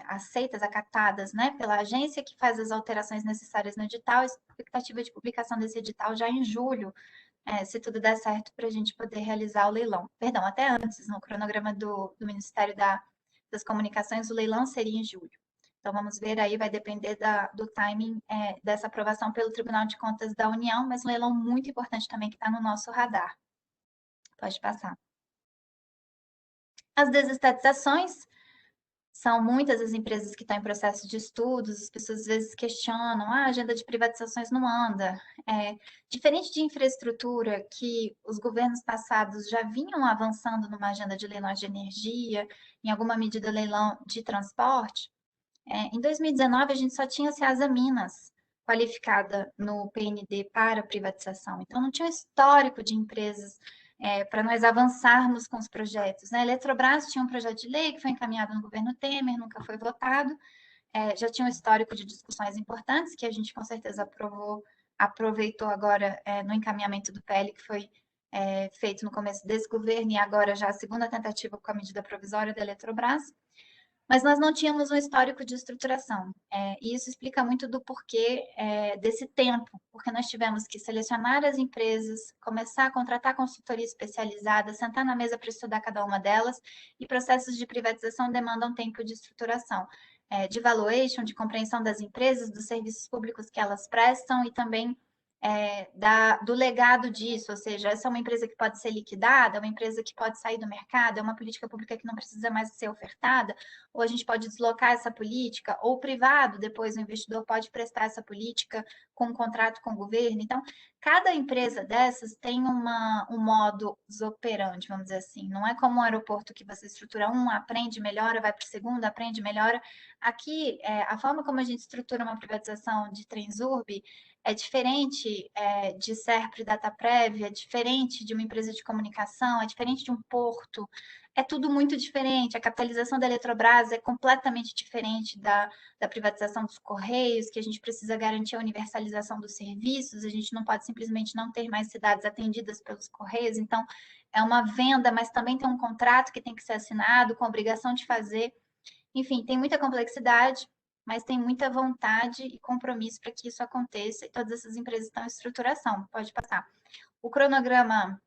aceitas, acatadas, né, pela agência que faz as alterações necessárias no edital. Expectativa de publicação desse edital já em julho, se tudo der certo, para a gente poder realizar o leilão. Perdão, até antes, no cronograma do Ministério das Comunicações, o leilão seria em julho. Então, vamos ver aí, vai depender do timing dessa aprovação pelo Tribunal de Contas da União, mas um leilão muito importante também que está no nosso radar. Pode passar. As desestatizações, são muitas as empresas que estão em processo de estudos, as pessoas às vezes questionam, a agenda de privatizações não anda. Diferente de infraestrutura, que os governos passados já vinham avançando numa agenda de leilões de energia, em alguma medida leilão de transporte, em 2019 a gente só tinha a Ceasa Minas qualificada no PND para privatização, então não tinha histórico de empresas para nós avançarmos com os projetos. Né? A Eletrobras tinha um projeto de lei que foi encaminhado no governo Temer, nunca foi votado, já tinha um histórico de discussões importantes, que a gente com certeza aproveitou agora no encaminhamento do PL, que foi feito no começo desse governo, e agora já a segunda tentativa com a medida provisória da Eletrobras. mas nós não tínhamos um histórico de estruturação. E isso explica muito do porquê desse tempo, porque nós tivemos que selecionar as empresas, começar a contratar consultoria especializada, sentar na mesa para estudar cada uma delas, e processos de privatização demandam tempo de estruturação, de valuation, de compreensão das empresas, dos serviços públicos que elas prestam e também do legado disso, ou seja, essa é uma empresa que pode ser liquidada, é uma empresa que pode sair do mercado, é uma política pública que não precisa mais ser ofertada, ou a gente pode deslocar essa política, ou o privado, depois o investidor pode prestar essa política com um contrato com o governo. Então, cada empresa dessas tem um modus operandi, vamos dizer assim. Não é como um aeroporto que você estrutura um, aprende, melhora, vai para o segundo, aprende, melhora. Aqui, a forma como a gente estrutura uma privatização de Transurb é diferente de Serpro e Dataprev, é diferente de uma empresa de comunicação, é diferente de um porto, é tudo muito diferente. A capitalização da Eletrobras é completamente diferente da privatização dos Correios, que a gente precisa garantir a universalização dos serviços, a gente não pode simplesmente não ter mais cidades atendidas pelos Correios, então é uma venda, mas também tem um contrato que tem que ser assinado, com a obrigação de fazer. Enfim, tem muita complexidade, mas tem muita vontade e compromisso para que isso aconteça, e todas essas empresas estão em estruturação. Pode passar. O cronograma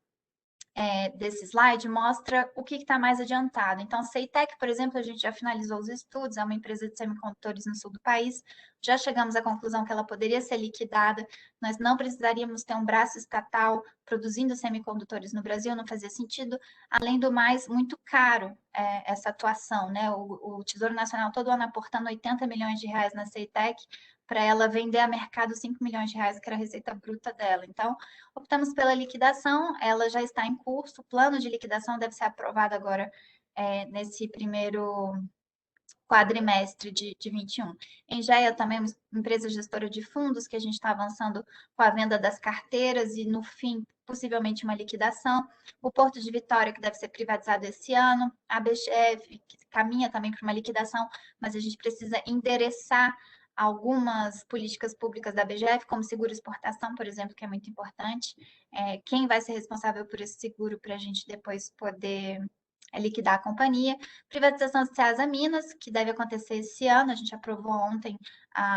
desse slide mostra o que está mais adiantado. Então, a Ceitec, por exemplo, a gente já finalizou os estudos, é uma empresa de semicondutores no sul do país, já chegamos à conclusão que ela poderia ser liquidada, nós não precisaríamos ter um braço estatal produzindo semicondutores no Brasil, não fazia sentido. Além do mais, muito caro essa atuação, né? O Tesouro Nacional todo ano aportando 80 milhões de reais na Ceitec, para ela vender a mercado 5 milhões de reais, que era a receita bruta dela. Então, optamos pela liquidação, ela já está em curso, o plano de liquidação deve ser aprovado agora nesse primeiro quadrimestre de 21. Engeia também é uma empresa gestora de fundos, que a gente está avançando com a venda das carteiras e, no fim, possivelmente uma liquidação. O Porto de Vitória, que deve ser privatizado esse ano. A BGF, que caminha também para uma liquidação, mas a gente precisa endereçar algumas políticas públicas da BGF, como seguro exportação, por exemplo, que é muito importante. Quem vai ser responsável por esse seguro para a gente depois poder liquidar a companhia. Privatização de Ceasa Minas, que deve acontecer esse ano, a gente aprovou ontem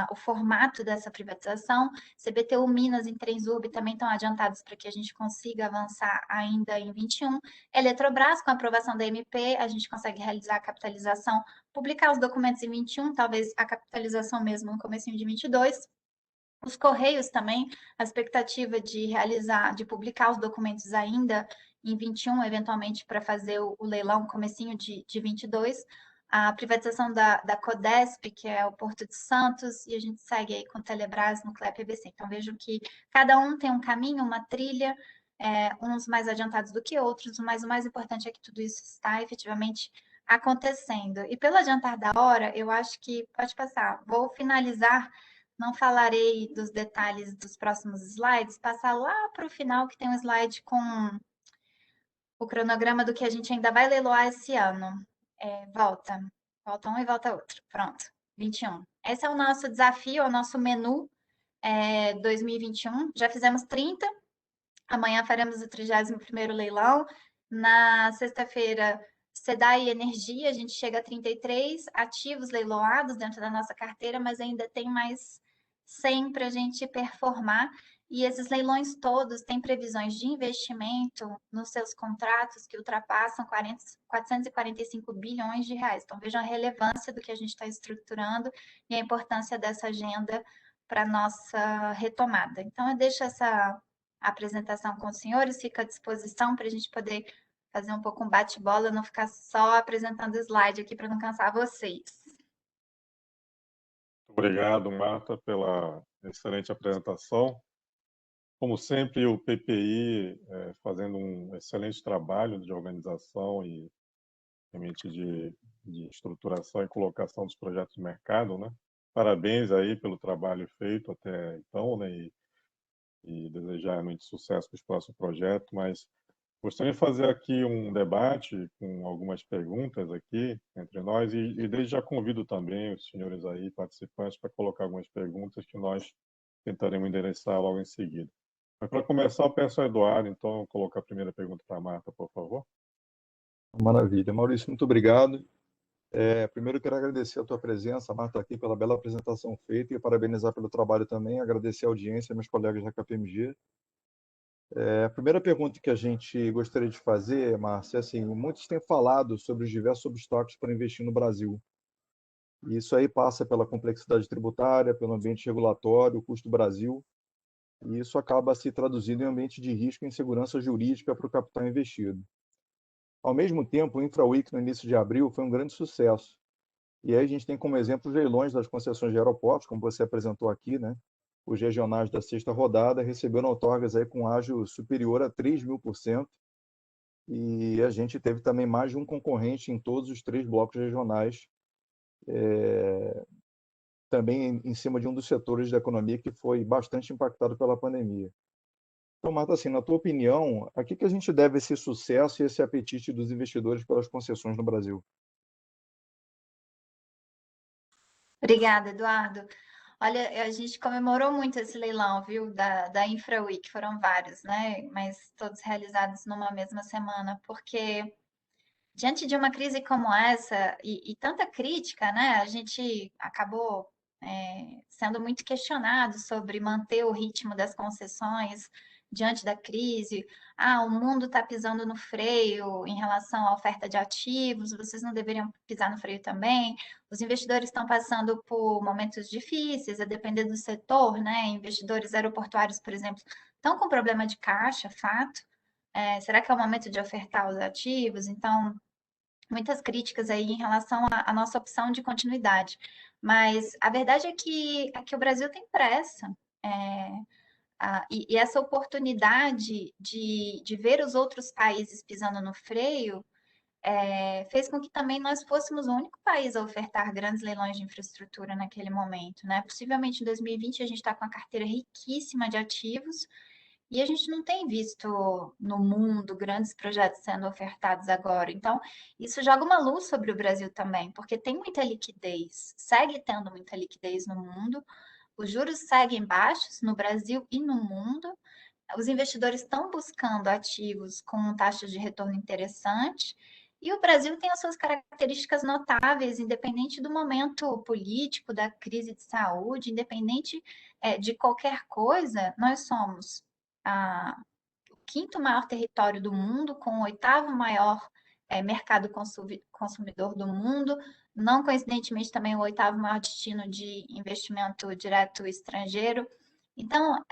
o formato dessa privatização. CBTU Minas e Transurb também estão adiantados para que a gente consiga avançar ainda em 21. Eletrobras, com a aprovação da MP, a gente consegue realizar a capitalização, publicar os documentos em 21, talvez a capitalização mesmo no comecinho de 22. Os Correios também, a expectativa de realizar, de publicar os documentos ainda em 21, eventualmente para fazer o leilão comecinho de 22, a privatização da Codesp, que é o Porto de Santos, e a gente segue aí com Telebrás, Nuclea, PVC. Então, vejo que cada um tem um caminho, uma trilha, uns mais adiantados do que outros, mas o mais importante é que tudo isso está efetivamente acontecendo. E pelo adiantar da hora, eu acho que pode passar. Vou finalizar, não falarei dos detalhes dos próximos slides, passar lá para o final, que tem um slide com o cronograma do que a gente ainda vai leiloar esse ano. Volta um e volta outro. Pronto, 21. Esse é o nosso desafio, é o nosso menu 2021. Já fizemos 30, amanhã faremos o 31º leilão. Na sexta-feira, SEDAI e Energia, a gente chega a 33 ativos leiloados dentro da nossa carteira, mas ainda tem mais 100 para a gente performar. E esses leilões todos têm previsões de investimento nos seus contratos que ultrapassam 445 bilhões de reais. Então, vejam a relevância do que a gente está estruturando e a importância dessa agenda para a nossa retomada. Então, eu deixo essa apresentação com os senhores, fica à disposição para a gente poder fazer um pouco um bate-bola, não ficar só apresentando slide aqui para não cansar vocês. Obrigado, Marta, pela excelente apresentação. Como sempre, o PPI fazendo um excelente trabalho de organização e realmente de estruturação e colocação dos projetos no mercado, né? Parabéns aí pelo trabalho feito até então, né? E desejar muito sucesso para os próximos projetos, mas gostaria de fazer aqui um debate com algumas perguntas aqui entre nós e desde já convido também os senhores aí participantes para colocar algumas perguntas que nós tentaremos endereçar logo em seguida. Mas para começar, eu peço ao Eduardo, então, colocar a primeira pergunta para a Marta, por favor. Maravilha. Maurício, muito obrigado. Primeiro, eu quero agradecer a tua presença, Marta, aqui pela bela apresentação feita e parabenizar pelo trabalho também, agradecer a audiência, meus colegas da KPMG. A primeira pergunta que a gente gostaria de fazer, Márcia, é assim, muitos têm falado sobre os diversos obstáculos para investir no Brasil. E isso aí passa pela complexidade tributária, pelo ambiente regulatório, o custo do Brasil, e isso acaba se traduzindo em ambiente de risco e insegurança jurídica para o capital investido. Ao mesmo tempo, o InfraWeek, no início de abril, foi um grande sucesso. E aí a gente tem como exemplo os leilões das concessões de aeroportos, como você apresentou aqui, né? Os regionais da sexta rodada receberam outorgas aí com ágio superior a 3.000%, e a gente teve também mais de um concorrente em todos os 3 blocos regionais, também em cima de um dos setores da economia que foi bastante impactado pela pandemia. Então, Marta, assim, na tua opinião, a que a gente deve esse sucesso e esse apetite dos investidores pelas concessões no Brasil? Obrigada, Eduardo. Olha, a gente comemorou muito esse leilão, viu, da InfraWeek, foram vários, né? Mas todos realizados numa mesma semana, porque diante de uma crise como essa e tanta crítica, né? A gente acabou sendo muito questionado sobre manter o ritmo das concessões diante da crise. Ah, o mundo está pisando no freio em relação à oferta de ativos, vocês não deveriam pisar no freio também. Os investidores estão passando por momentos difíceis, a depender do setor, né? Investidores aeroportuários, por exemplo, estão com problema de caixa, fato. Será que é o momento de ofertar os ativos? Então, muitas críticas aí em relação à nossa opção de continuidade. Mas a verdade é que aqui o Brasil tem pressa. E essa oportunidade de ver os outros países pisando no freio fez com que também nós fôssemos o único país a ofertar grandes leilões de infraestrutura naquele momento, né? Possivelmente em 2020 a gente está com uma carteira riquíssima de ativos, e a gente não tem visto no mundo grandes projetos sendo ofertados agora. Então, isso joga uma luz sobre o Brasil também, porque tem muita liquidez, segue tendo muita liquidez no mundo, os juros seguem baixos no Brasil e no mundo, os investidores estão buscando ativos com taxas de retorno interessantes, e o Brasil tem as suas características notáveis, independente do momento político, da crise de saúde, independente de qualquer coisa, nós somos o quinto maior território do mundo, com o oitavo maior mercado consumidor do mundo, não coincidentemente também o oitavo maior destino de investimento direto estrangeiro. Então,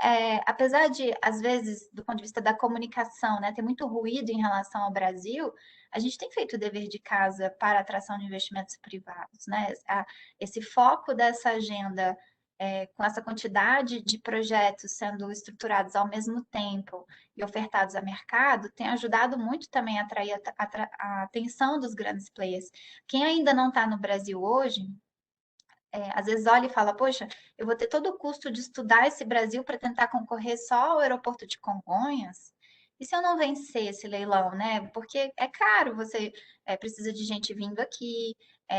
apesar de, às vezes, do ponto de vista da comunicação, né, ter muito ruído em relação ao Brasil, a gente tem feito o dever de casa para a atração de investimentos privados, né? Esse foco dessa agenda, com essa quantidade de projetos sendo estruturados ao mesmo tempo e ofertados a mercado, tem ajudado muito também a atrair a atenção dos grandes players. Quem ainda não está no Brasil hoje, às vezes olha e fala, poxa, eu vou ter todo o custo de estudar esse Brasil para tentar concorrer só ao aeroporto de Congonhas? E se eu não vencer esse leilão, né? Porque é caro, você precisa de gente vindo aqui,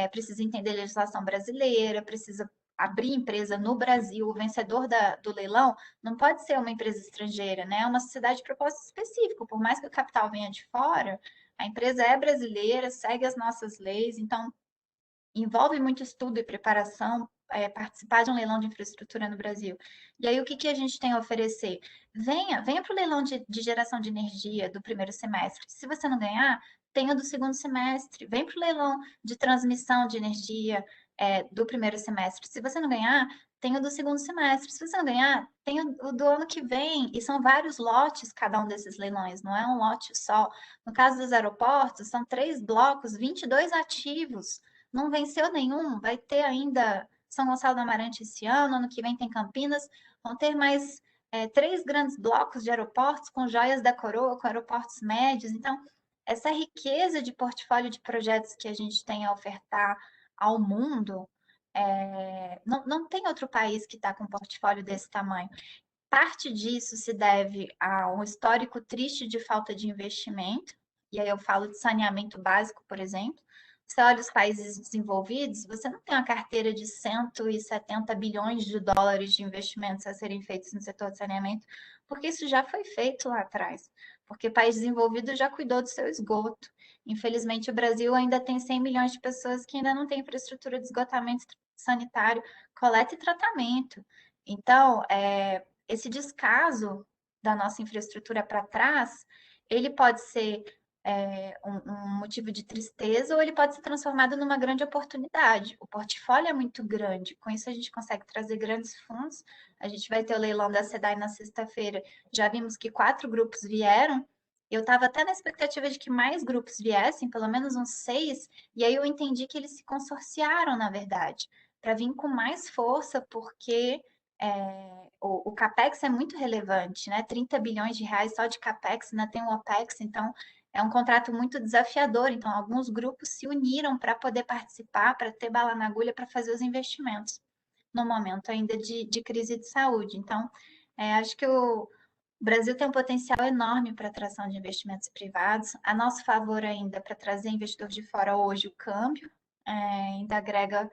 precisa entender a legislação brasileira, precisa abrir empresa no Brasil. O vencedor do leilão não pode ser uma empresa estrangeira, né? É uma sociedade de propósito específico. Por mais que o capital venha de fora, a empresa é brasileira, segue as nossas leis, então envolve muito estudo e preparação, participar de um leilão de infraestrutura no Brasil. E aí, o que a gente tem a oferecer? Venha para o leilão de geração de energia do primeiro semestre. Se você não ganhar, tenha do segundo semestre. Vem para o leilão de transmissão de energia do primeiro semestre. Se você não ganhar, tenha do segundo semestre. Se você não ganhar, tenha o do ano que vem. E são vários lotes cada um desses leilões, não é um lote só. No caso dos aeroportos, são 3 blocos, 22 ativos. Não venceu nenhum, vai ter ainda São Gonçalo do Amarante esse ano que vem tem Campinas, vão ter mais 3 grandes blocos de aeroportos com joias da coroa, com aeroportos médios. Então, essa riqueza de portfólio de projetos que a gente tem a ofertar ao mundo, não tem outro país que está com um portfólio desse tamanho. Parte disso se deve a um histórico triste de falta de investimento, e aí eu falo de saneamento básico, por exemplo. Você olha os países desenvolvidos, você não tem uma carteira de 170 bilhões de dólares de investimentos a serem feitos no setor de saneamento, porque isso já foi feito lá atrás. Porque o país desenvolvido já cuidou do seu esgoto. Infelizmente, o Brasil ainda tem 100 milhões de pessoas que ainda não têm infraestrutura de esgotamento sanitário, coleta e tratamento. Então, esse descaso da nossa infraestrutura para trás, ele pode ser um motivo de tristeza ou ele pode ser transformado numa grande oportunidade. O portfólio é muito grande, com isso a gente consegue trazer grandes fundos. A gente vai ter o leilão da SEDAI na sexta-feira, já vimos que 4 grupos vieram. Eu estava até na expectativa de que mais grupos viessem, pelo menos uns 6, e aí eu entendi que eles se consorciaram, na verdade, para vir com mais força, porque o CAPEX é muito relevante, né? 30 bilhões de reais só de CAPEX, ainda tem o OPEX, então é um contrato muito desafiador. Então, alguns grupos se uniram para poder participar, para ter bala na agulha, para fazer os investimentos, no momento ainda de crise de saúde. Então, acho que o Brasil tem um potencial enorme para atração de investimentos privados. A nosso favor ainda, para trazer investidor de fora hoje, o câmbio, ainda agrega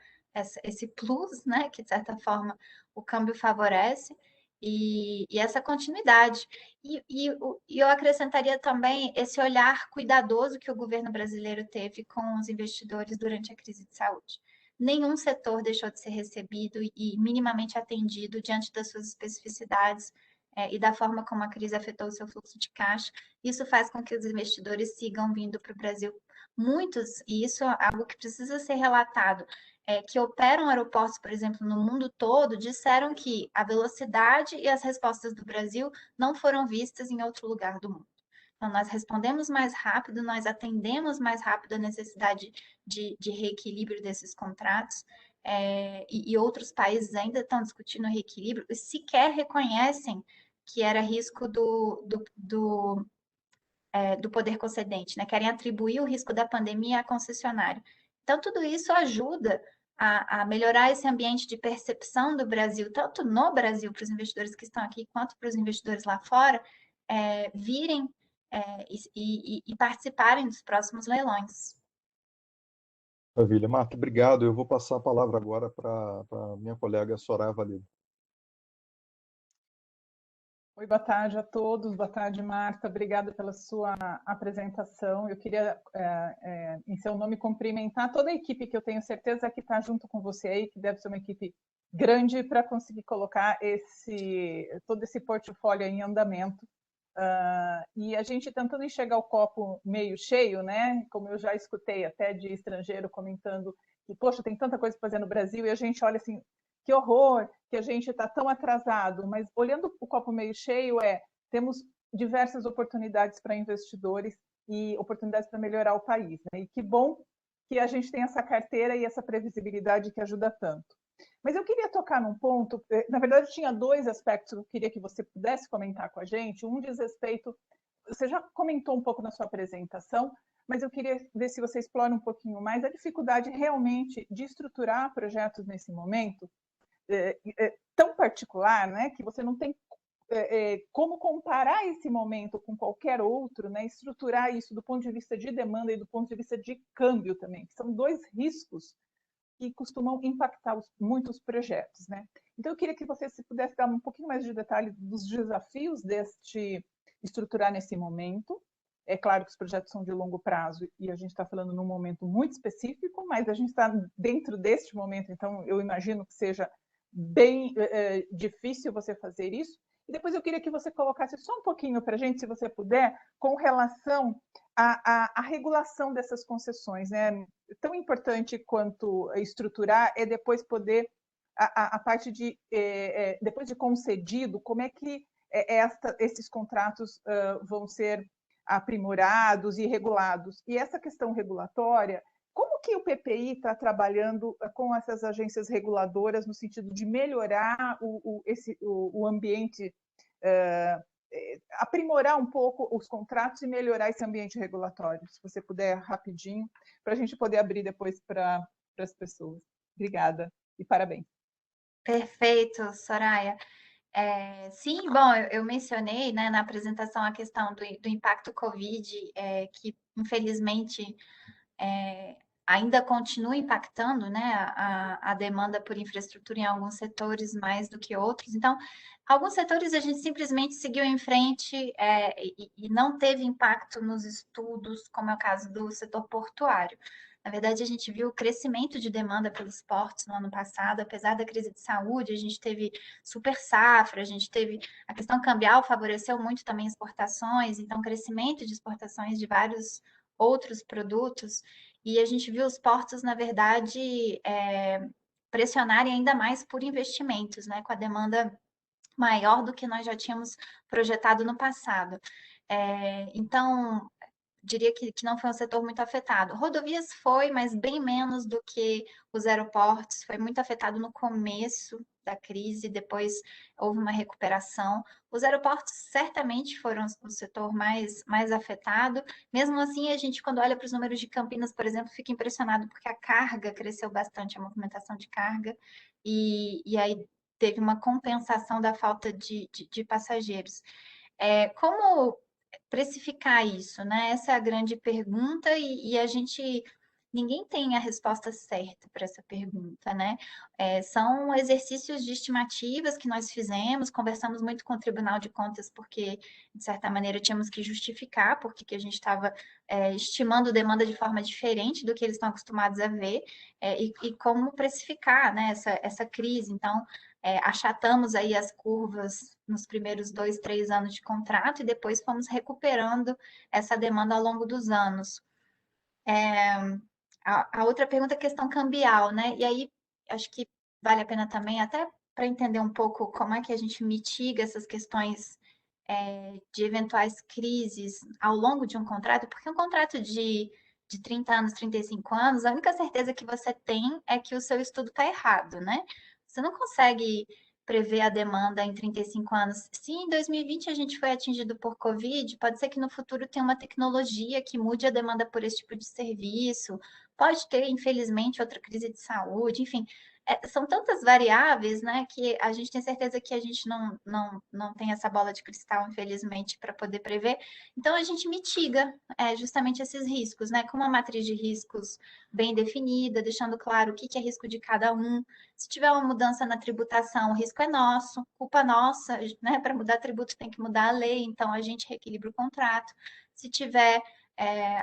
esse plus, né, que de certa forma o câmbio favorece, e essa continuidade. E eu acrescentaria também esse olhar cuidadoso que o governo brasileiro teve com os investidores durante a crise de saúde. Nenhum setor deixou de ser recebido e minimamente atendido diante das suas especificidades, e da forma como a crise afetou o seu fluxo de caixa. Isso faz com que os investidores sigam vindo para o Brasil. Muitos, e isso é algo que precisa ser relatado, que operam aeroportos, por exemplo, no mundo todo, disseram que a velocidade e as respostas do Brasil não foram vistas em outro lugar do mundo. Então, nós respondemos mais rápido, nós atendemos mais rápido a necessidade de reequilíbrio desses contratos, e outros países ainda estão discutindo o reequilíbrio e sequer reconhecem que era risco do poder concedente, né? Querem atribuir o risco da pandemia à concessionária. Então, tudo isso ajuda a melhorar esse ambiente de percepção do Brasil, tanto no Brasil, para os investidores que estão aqui, quanto para os investidores lá fora, virem e participarem dos próximos leilões. Maravilha. Marta, obrigado. Eu vou passar a palavra agora para a minha colega Soraya Valido. Oi, boa tarde a todos. Boa tarde, Marta. Obrigada pela sua apresentação. Eu queria, em seu nome, cumprimentar toda a equipe que eu tenho certeza que está junto com você aí, que deve ser uma equipe grande para conseguir colocar todo esse portfólio em andamento. E a gente tentando enxergar o copo meio cheio, né? Como eu já escutei até de estrangeiro comentando que, poxa, tem tanta coisa para fazer no Brasil, e a gente olha assim, que horror que a gente está tão atrasado, mas olhando o copo meio cheio, temos diversas oportunidades para investidores e oportunidades para melhorar o país, né? E que bom que a gente tem essa carteira e essa previsibilidade que ajuda tanto. Mas eu queria tocar num ponto, na verdade tinha 2 aspectos que eu queria que você pudesse comentar com a gente. Um diz respeito, você já comentou um pouco na sua apresentação, mas eu queria ver se você explora um pouquinho mais a dificuldade realmente de estruturar projetos nesse momento, tão particular, né, que você não tem como comparar esse momento com qualquer outro, né, estruturar isso do ponto de vista de demanda e do ponto de vista de câmbio também, que são 2 riscos que costumam impactar muitos projetos, né? Então, eu queria que você se pudesse dar um pouquinho mais de detalhe dos desafios deste estruturar nesse momento. É claro que os projetos são de longo prazo e a gente está falando num momento muito específico, mas a gente está dentro deste momento, então eu imagino que seja bem difícil você fazer isso. E depois eu queria que você colocasse só um pouquinho para a gente, se você puder, com relação à regulação dessas concessões, né? Tão importante quanto estruturar é depois poder, a parte de, depois de concedido, como é que esses contratos vão ser aprimorados e regulados. E essa questão regulatória, como que o PPI está trabalhando com essas agências reguladoras no sentido de melhorar o ambiente, aprimorar um pouco os contratos e melhorar esse ambiente regulatório? Se você puder, rapidinho, para a gente poder abrir depois para as pessoas. Obrigada e parabéns. Perfeito, Soraya. Sim, bom, eu mencionei, né, na apresentação a questão do impacto Covid, que infelizmente ainda continua impactando, né, a demanda por infraestrutura em alguns setores mais do que outros. Então, alguns setores a gente simplesmente seguiu em frente e não teve impacto nos estudos, como é o caso do setor portuário. Na verdade, a gente viu o crescimento de demanda pelos portos no ano passado, apesar da crise de saúde, a gente teve super safra, a gente teve a questão cambial favoreceu muito também exportações, então crescimento de exportações de vários outros produtos, e a gente viu os portos, na verdade, pressionarem ainda mais por investimentos, né, com a demanda maior do que nós já tínhamos projetado no passado. Então, diria que não foi um setor muito afetado. Rodovias foi, mas bem menos do que os aeroportos, foi muito afetado no começo da crise, depois houve uma recuperação. Os aeroportos certamente foram o setor mais afetado. Mesmo assim, a gente, quando olha para os números de Campinas, por exemplo, fica impressionado porque a carga cresceu bastante, a movimentação de carga, e aí teve uma compensação da falta de passageiros. Como precificar isso, né? Essa é a grande pergunta e a gente ninguém tem a resposta certa para essa pergunta, né? São exercícios de estimativas que nós fizemos, conversamos muito com o Tribunal de Contas, porque, de certa maneira, tínhamos que justificar porque a gente estava estimando demanda de forma diferente do que eles estão acostumados a ver, e como precificar, né, essa crise. Então, achatamos aí as curvas nos primeiros 2, 3 anos de contrato e depois fomos recuperando essa demanda ao longo dos anos. A outra pergunta é a questão cambial, né? E aí acho que vale a pena também, até para entender um pouco como é que a gente mitiga essas questões de eventuais crises ao longo de um contrato, porque um contrato de 30 anos, 35 anos, a única certeza que você tem é que o seu estudo está errado, né? Você não consegue prever a demanda em 35 anos. Se em 2020 a gente foi atingido por Covid, pode ser que no futuro tenha uma tecnologia que mude a demanda por esse tipo de serviço, pode ter, infelizmente, outra crise de saúde, enfim, são tantas variáveis, né, que a gente tem certeza que a gente não tem essa bola de cristal, infelizmente, para poder prever. Então, a gente mitiga justamente esses riscos, né, com uma matriz de riscos bem definida, deixando claro o que é risco de cada um. Se tiver uma mudança na tributação, o risco é nosso, culpa nossa, né, para mudar tributo tem que mudar a lei, então a gente reequilibra o contrato. Se tiver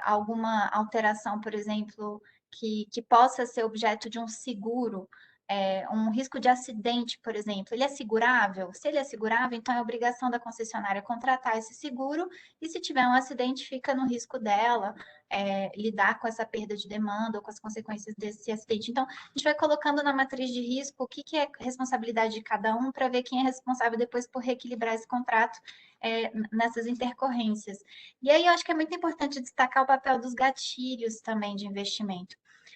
alguma alteração, por exemplo, que possa ser objeto de um seguro, um risco de acidente, por exemplo, ele é segurável? Se ele é segurável, então é obrigação da concessionária contratar esse seguro, e se tiver um acidente, fica no risco dela lidar com essa perda de demanda ou com as consequências desse acidente. Então, a gente vai colocando na matriz de risco o que é responsabilidade de cada um para ver quem é responsável depois por reequilibrar esse contrato nessas intercorrências. E aí eu acho que é muito importante destacar o papel dos gatilhos também de investimento.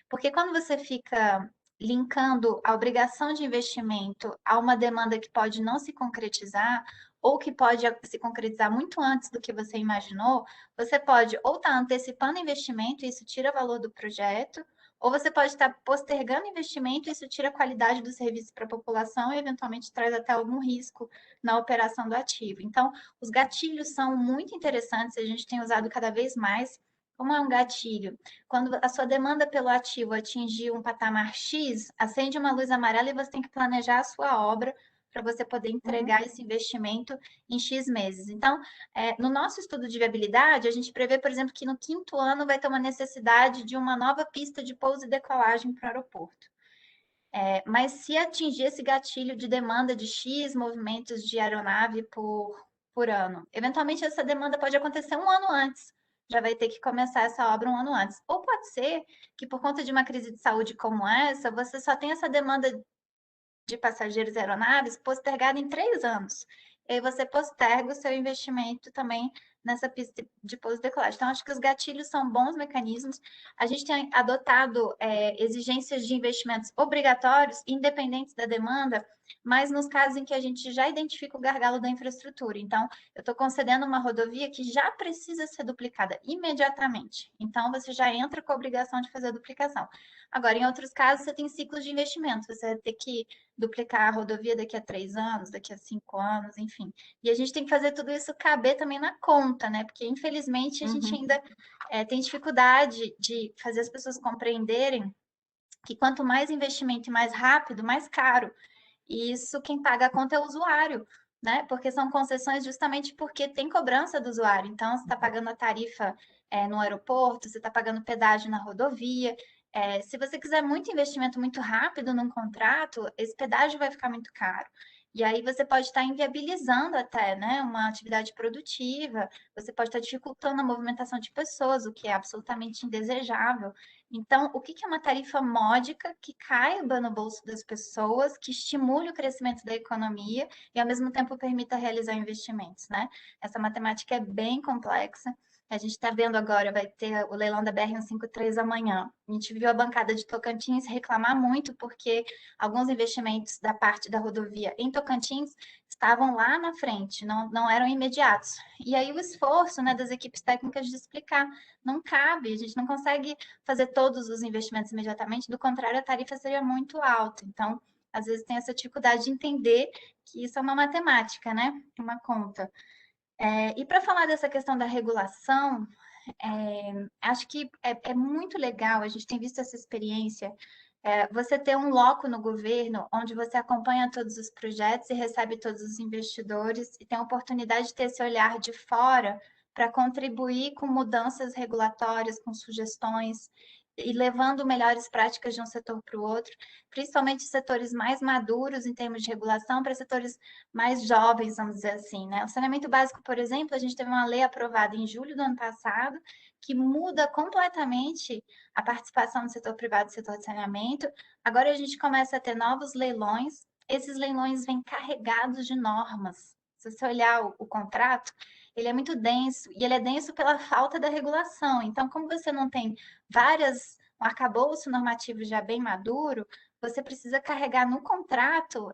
Porque quando você fica linkando a obrigação de investimento a uma demanda que pode não se concretizar, ou que pode se concretizar muito antes do que você imaginou, você pode ou estar antecipando investimento, e isso tira valor do projeto, ou você pode estar postergando investimento, e isso tira a qualidade do serviço para a população e, eventualmente, traz até algum risco na operação do ativo. Então, os gatilhos são muito interessantes, a gente tem usado cada vez mais. Como é um gatilho? Quando a sua demanda pelo ativo atingir um patamar X, acende uma luz amarela e você tem que planejar a sua obra para você poder entregar esse investimento em X meses. Então, no nosso estudo de viabilidade, a gente prevê, por exemplo, que no 5º ano vai ter uma necessidade de uma nova pista de pouso e decolagem para o aeroporto. Mas se atingir esse gatilho de demanda de X movimentos de aeronave por ano, eventualmente essa demanda pode acontecer um ano antes, já vai ter que começar essa obra um ano antes. Ou pode ser que, por conta de uma crise de saúde como essa, você só tenha essa demanda de passageiros e aeronaves postergada em 3 anos. E aí você posterga o seu investimento também nessa pista de pouso e decolagem. Então, acho que os gatilhos são bons mecanismos. A gente tem adotado exigências de investimentos obrigatórios, independentes da demanda, mas nos casos em que a gente já identifica o gargalo da infraestrutura. Então, eu estou concedendo uma rodovia que já precisa ser duplicada imediatamente. Então, você já entra com a obrigação de fazer a duplicação. Agora, em outros casos, você tem ciclos de investimento. Você vai ter que duplicar a rodovia daqui a 3 anos, daqui a 5 anos, enfim. E a gente tem que fazer tudo isso caber também na conta, né? Porque, infelizmente, a gente ainda tem dificuldade de fazer as pessoas compreenderem que quanto mais investimento e mais rápido, mais caro. E isso quem paga a conta é o usuário, né? Porque são concessões justamente porque tem cobrança do usuário. Então, você está pagando a tarifa no aeroporto, você está pagando pedágio na rodovia. Se você quiser muito investimento muito rápido num contrato, esse pedágio vai ficar muito caro. E aí você pode estar inviabilizando até, né, uma atividade produtiva, você pode estar dificultando a movimentação de pessoas, o que é absolutamente indesejável. Então, o que é uma tarifa módica que caiba no bolso das pessoas, que estimule o crescimento da economia e, ao mesmo tempo, permita realizar investimentos, né? Essa matemática é bem complexa. A gente está vendo agora, vai ter o leilão da BR-153 amanhã. A gente viu a bancada de Tocantins reclamar muito porque alguns investimentos da parte da rodovia em Tocantins estavam lá na frente, não eram imediatos. E aí o esforço, né, das equipes técnicas de explicar não cabe, a gente não consegue fazer todos os investimentos imediatamente, do contrário, a tarifa seria muito alta. Então, às vezes tem essa dificuldade de entender que isso é uma matemática, né? Uma conta. E para falar dessa questão da regulação, acho que é muito legal, a gente tem visto essa experiência, você ter um loco no governo onde você acompanha todos os projetos e recebe todos os investidores e tem a oportunidade de ter esse olhar de fora para contribuir com mudanças regulatórias, com sugestões e levando melhores práticas de um setor para o outro, principalmente setores mais maduros em termos de regulação para setores mais jovens, vamos dizer assim, né? O saneamento básico, por exemplo, a gente teve uma lei aprovada em julho do ano passado que muda completamente a participação do setor privado do setor de saneamento. Agora a gente começa a ter novos leilões. Esses leilões vêm carregados de normas. Se você olhar o contrato, ele é muito denso, e ele é denso pela falta da regulação. Então, como você não tem um arcabouço normativo já bem maduro, você precisa carregar no contrato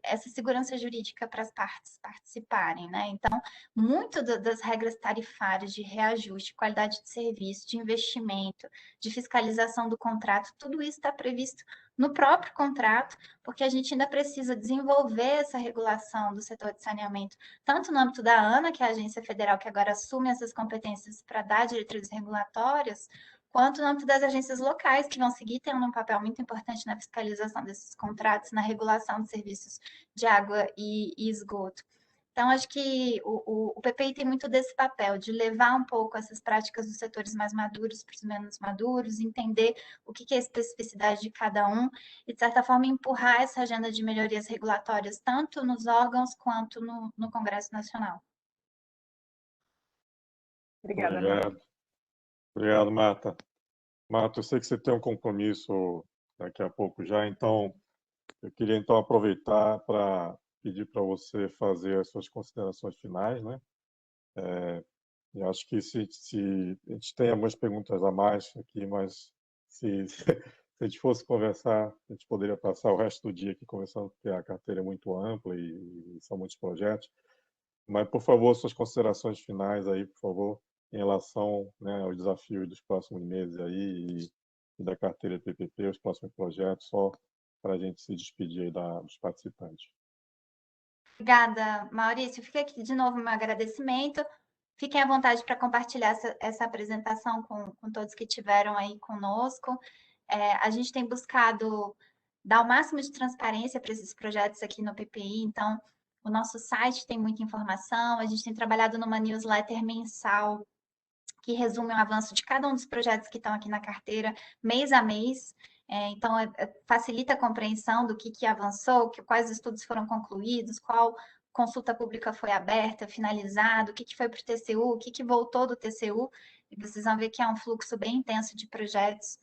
essa segurança jurídica para as partes participarem, né? Então, muito das regras tarifárias de reajuste, qualidade de serviço, de investimento, de fiscalização do contrato, tudo isso está previsto no próprio contrato, porque a gente ainda precisa desenvolver essa regulação do setor de saneamento, tanto no âmbito da ANA, que é a agência federal que agora assume essas competências para dar diretrizes regulatórias, quanto no âmbito das agências locais, que vão seguir tendo um papel muito importante na fiscalização desses contratos, na regulação de serviços de água e esgoto. Então, acho que o PPI tem muito desse papel, de levar um pouco essas práticas dos setores mais maduros para os menos maduros, entender o que é a especificidade de cada um e, de certa forma, empurrar essa agenda de melhorias regulatórias, tanto nos órgãos quanto no Congresso Nacional. Obrigada, Obrigado. Obrigado, Marta. Marta, eu sei que você tem um compromisso daqui a pouco já, então eu queria então aproveitar para pedir para você fazer as suas considerações finais, né? Eu acho que se a gente tem algumas perguntas a mais aqui, mas se a gente fosse conversar, a gente poderia passar o resto do dia aqui conversando, porque a carteira é muito ampla e são muitos projetos. Mas, por favor, suas considerações finais aí, por favor, em relação, né, ao desafio dos próximos meses aí e da carteira PPP, os próximos projetos, só para a gente se despedir aí dos participantes. Obrigada, Maurício. Fica aqui de novo meu agradecimento. Fiquem à vontade para compartilhar essa apresentação com todos que estiveram aí conosco. A gente tem buscado dar o máximo de transparência para esses projetos aqui no PPI, então o nosso site tem muita informação, a gente tem trabalhado numa newsletter mensal que resume o avanço de cada um dos projetos que estão aqui na carteira, mês a mês. Então, facilita a compreensão do que avançou, quais estudos foram concluídos, qual consulta pública foi aberta, finalizada, o que foi para o TCU, o que voltou do TCU. E vocês vão ver que é um fluxo bem intenso de projetos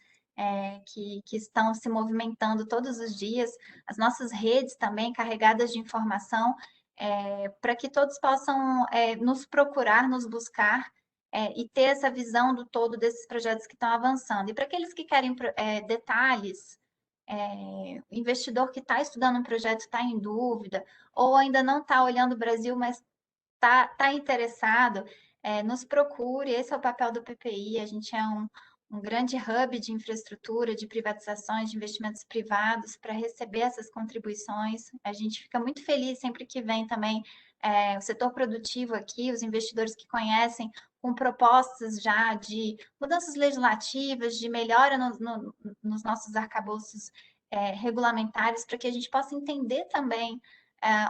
que estão se movimentando todos os dias. As nossas redes também carregadas de informação, para que todos possam nos procurar, nos buscar, e ter essa visão do todo desses projetos que estão avançando. E para aqueles que querem detalhes, o investidor que está estudando um projeto está em dúvida, ou ainda não está olhando o Brasil, mas está interessado, nos procure. Esse é o papel do PPI. A gente é um grande hub de infraestrutura, de privatizações, de investimentos privados para receber essas contribuições. A gente fica muito feliz sempre que vem também o setor produtivo aqui, os investidores que conhecem, com propostas já de mudanças legislativas, de melhora nos nossos arcabouços regulamentares, para que a gente possa entender também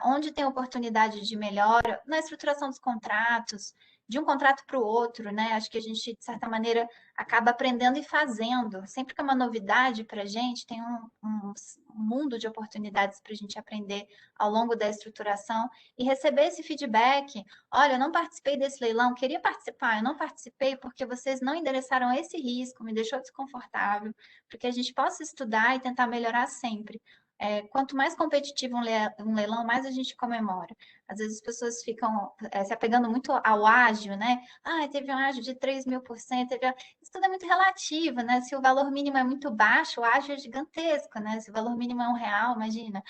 onde tem oportunidade de melhora na estruturação dos contratos, de um contrato para o outro, né? Acho que a gente, de certa maneira, acaba aprendendo e fazendo. Sempre que é uma novidade para a gente, tem um mundo de oportunidades para a gente aprender ao longo da estruturação e receber esse feedback. Olha, eu não participei desse leilão, queria participar, eu não participei porque vocês não endereçaram esse risco, me deixou desconfortável, para que a gente possa estudar e tentar melhorar sempre. Quanto mais competitivo um leilão, mais a gente comemora. Às vezes as pessoas ficam se apegando muito ao ágio, né? Ah, teve um ágio de 3.000%. Isso tudo é muito relativo, né? Se o valor mínimo é muito baixo, o ágio é gigantesco, né? Se o valor mínimo é R$1, imagina.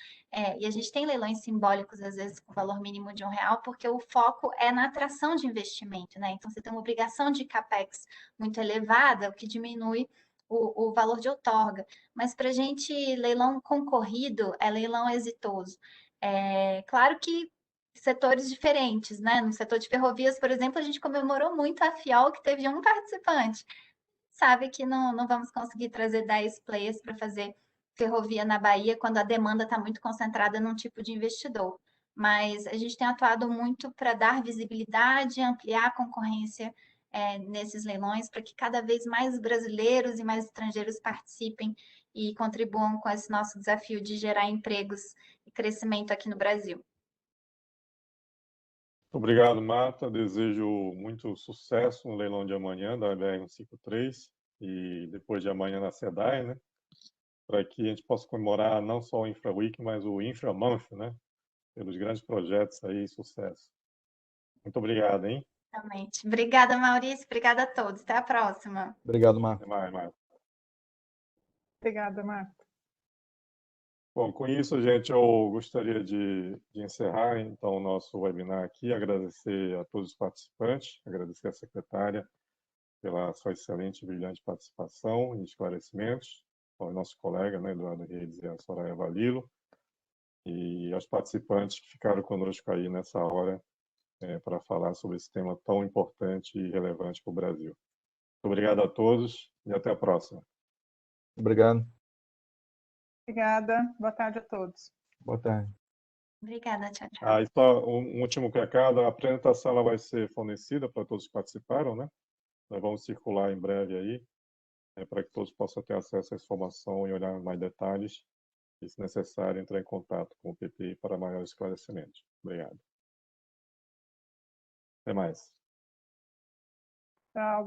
E a gente tem leilões simbólicos, às vezes, com valor mínimo de R$1, porque o foco é na atração de investimento, né? Então, você tem uma obrigação de CAPEX muito elevada, o que diminui o valor de outorga. Mas para a gente, leilão concorrido é leilão exitoso. Claro que setores diferentes, né? No setor de ferrovias, por exemplo, a gente comemorou muito a FIOL, que teve um participante. Sabe que não vamos conseguir trazer 10 players para fazer ferrovia na Bahia quando a demanda está muito concentrada num tipo de investidor. Mas a gente tem atuado muito para dar visibilidade, ampliar a concorrência nesses leilões, para que cada vez mais brasileiros e mais estrangeiros participem e contribuam com esse nosso desafio de gerar empregos e crescimento aqui no Brasil. Obrigado, Marta. Desejo muito sucesso no leilão de amanhã da BR-153 e depois de amanhã na SEDAI, né? Para que a gente possa comemorar não só o Infra Week, mas o Infra Month, né? Pelos grandes projetos aí, sucesso. Muito obrigado, hein? Exatamente. Obrigada, Maurício. Obrigada a todos. Até a próxima. Obrigado, Marco. Até mais, Marta. Obrigada, Marta. Bom, com isso, gente, eu gostaria de encerrar, então, o nosso webinar aqui, agradecer a todos os participantes, agradecer à secretária pela sua excelente e brilhante participação e esclarecimentos, ao nosso colega, né, Eduardo Reis e a Soraya Valilo, e aos participantes que ficaram conosco aí nessa hora para falar sobre esse tema tão importante e relevante para o Brasil. Muito obrigado a todos e até a próxima. Obrigado. Obrigada. Boa tarde a todos. Boa tarde. Obrigada. Tchau, tchau. E só um último recado, a apresentação ela vai ser fornecida para todos que participaram, né? Nós vamos circular em breve aí, para que todos possam ter acesso à informação e olhar mais detalhes e, se necessário, entrar em contato com o PPI para maiores esclarecimentos. Obrigado. Até mais. Tchau.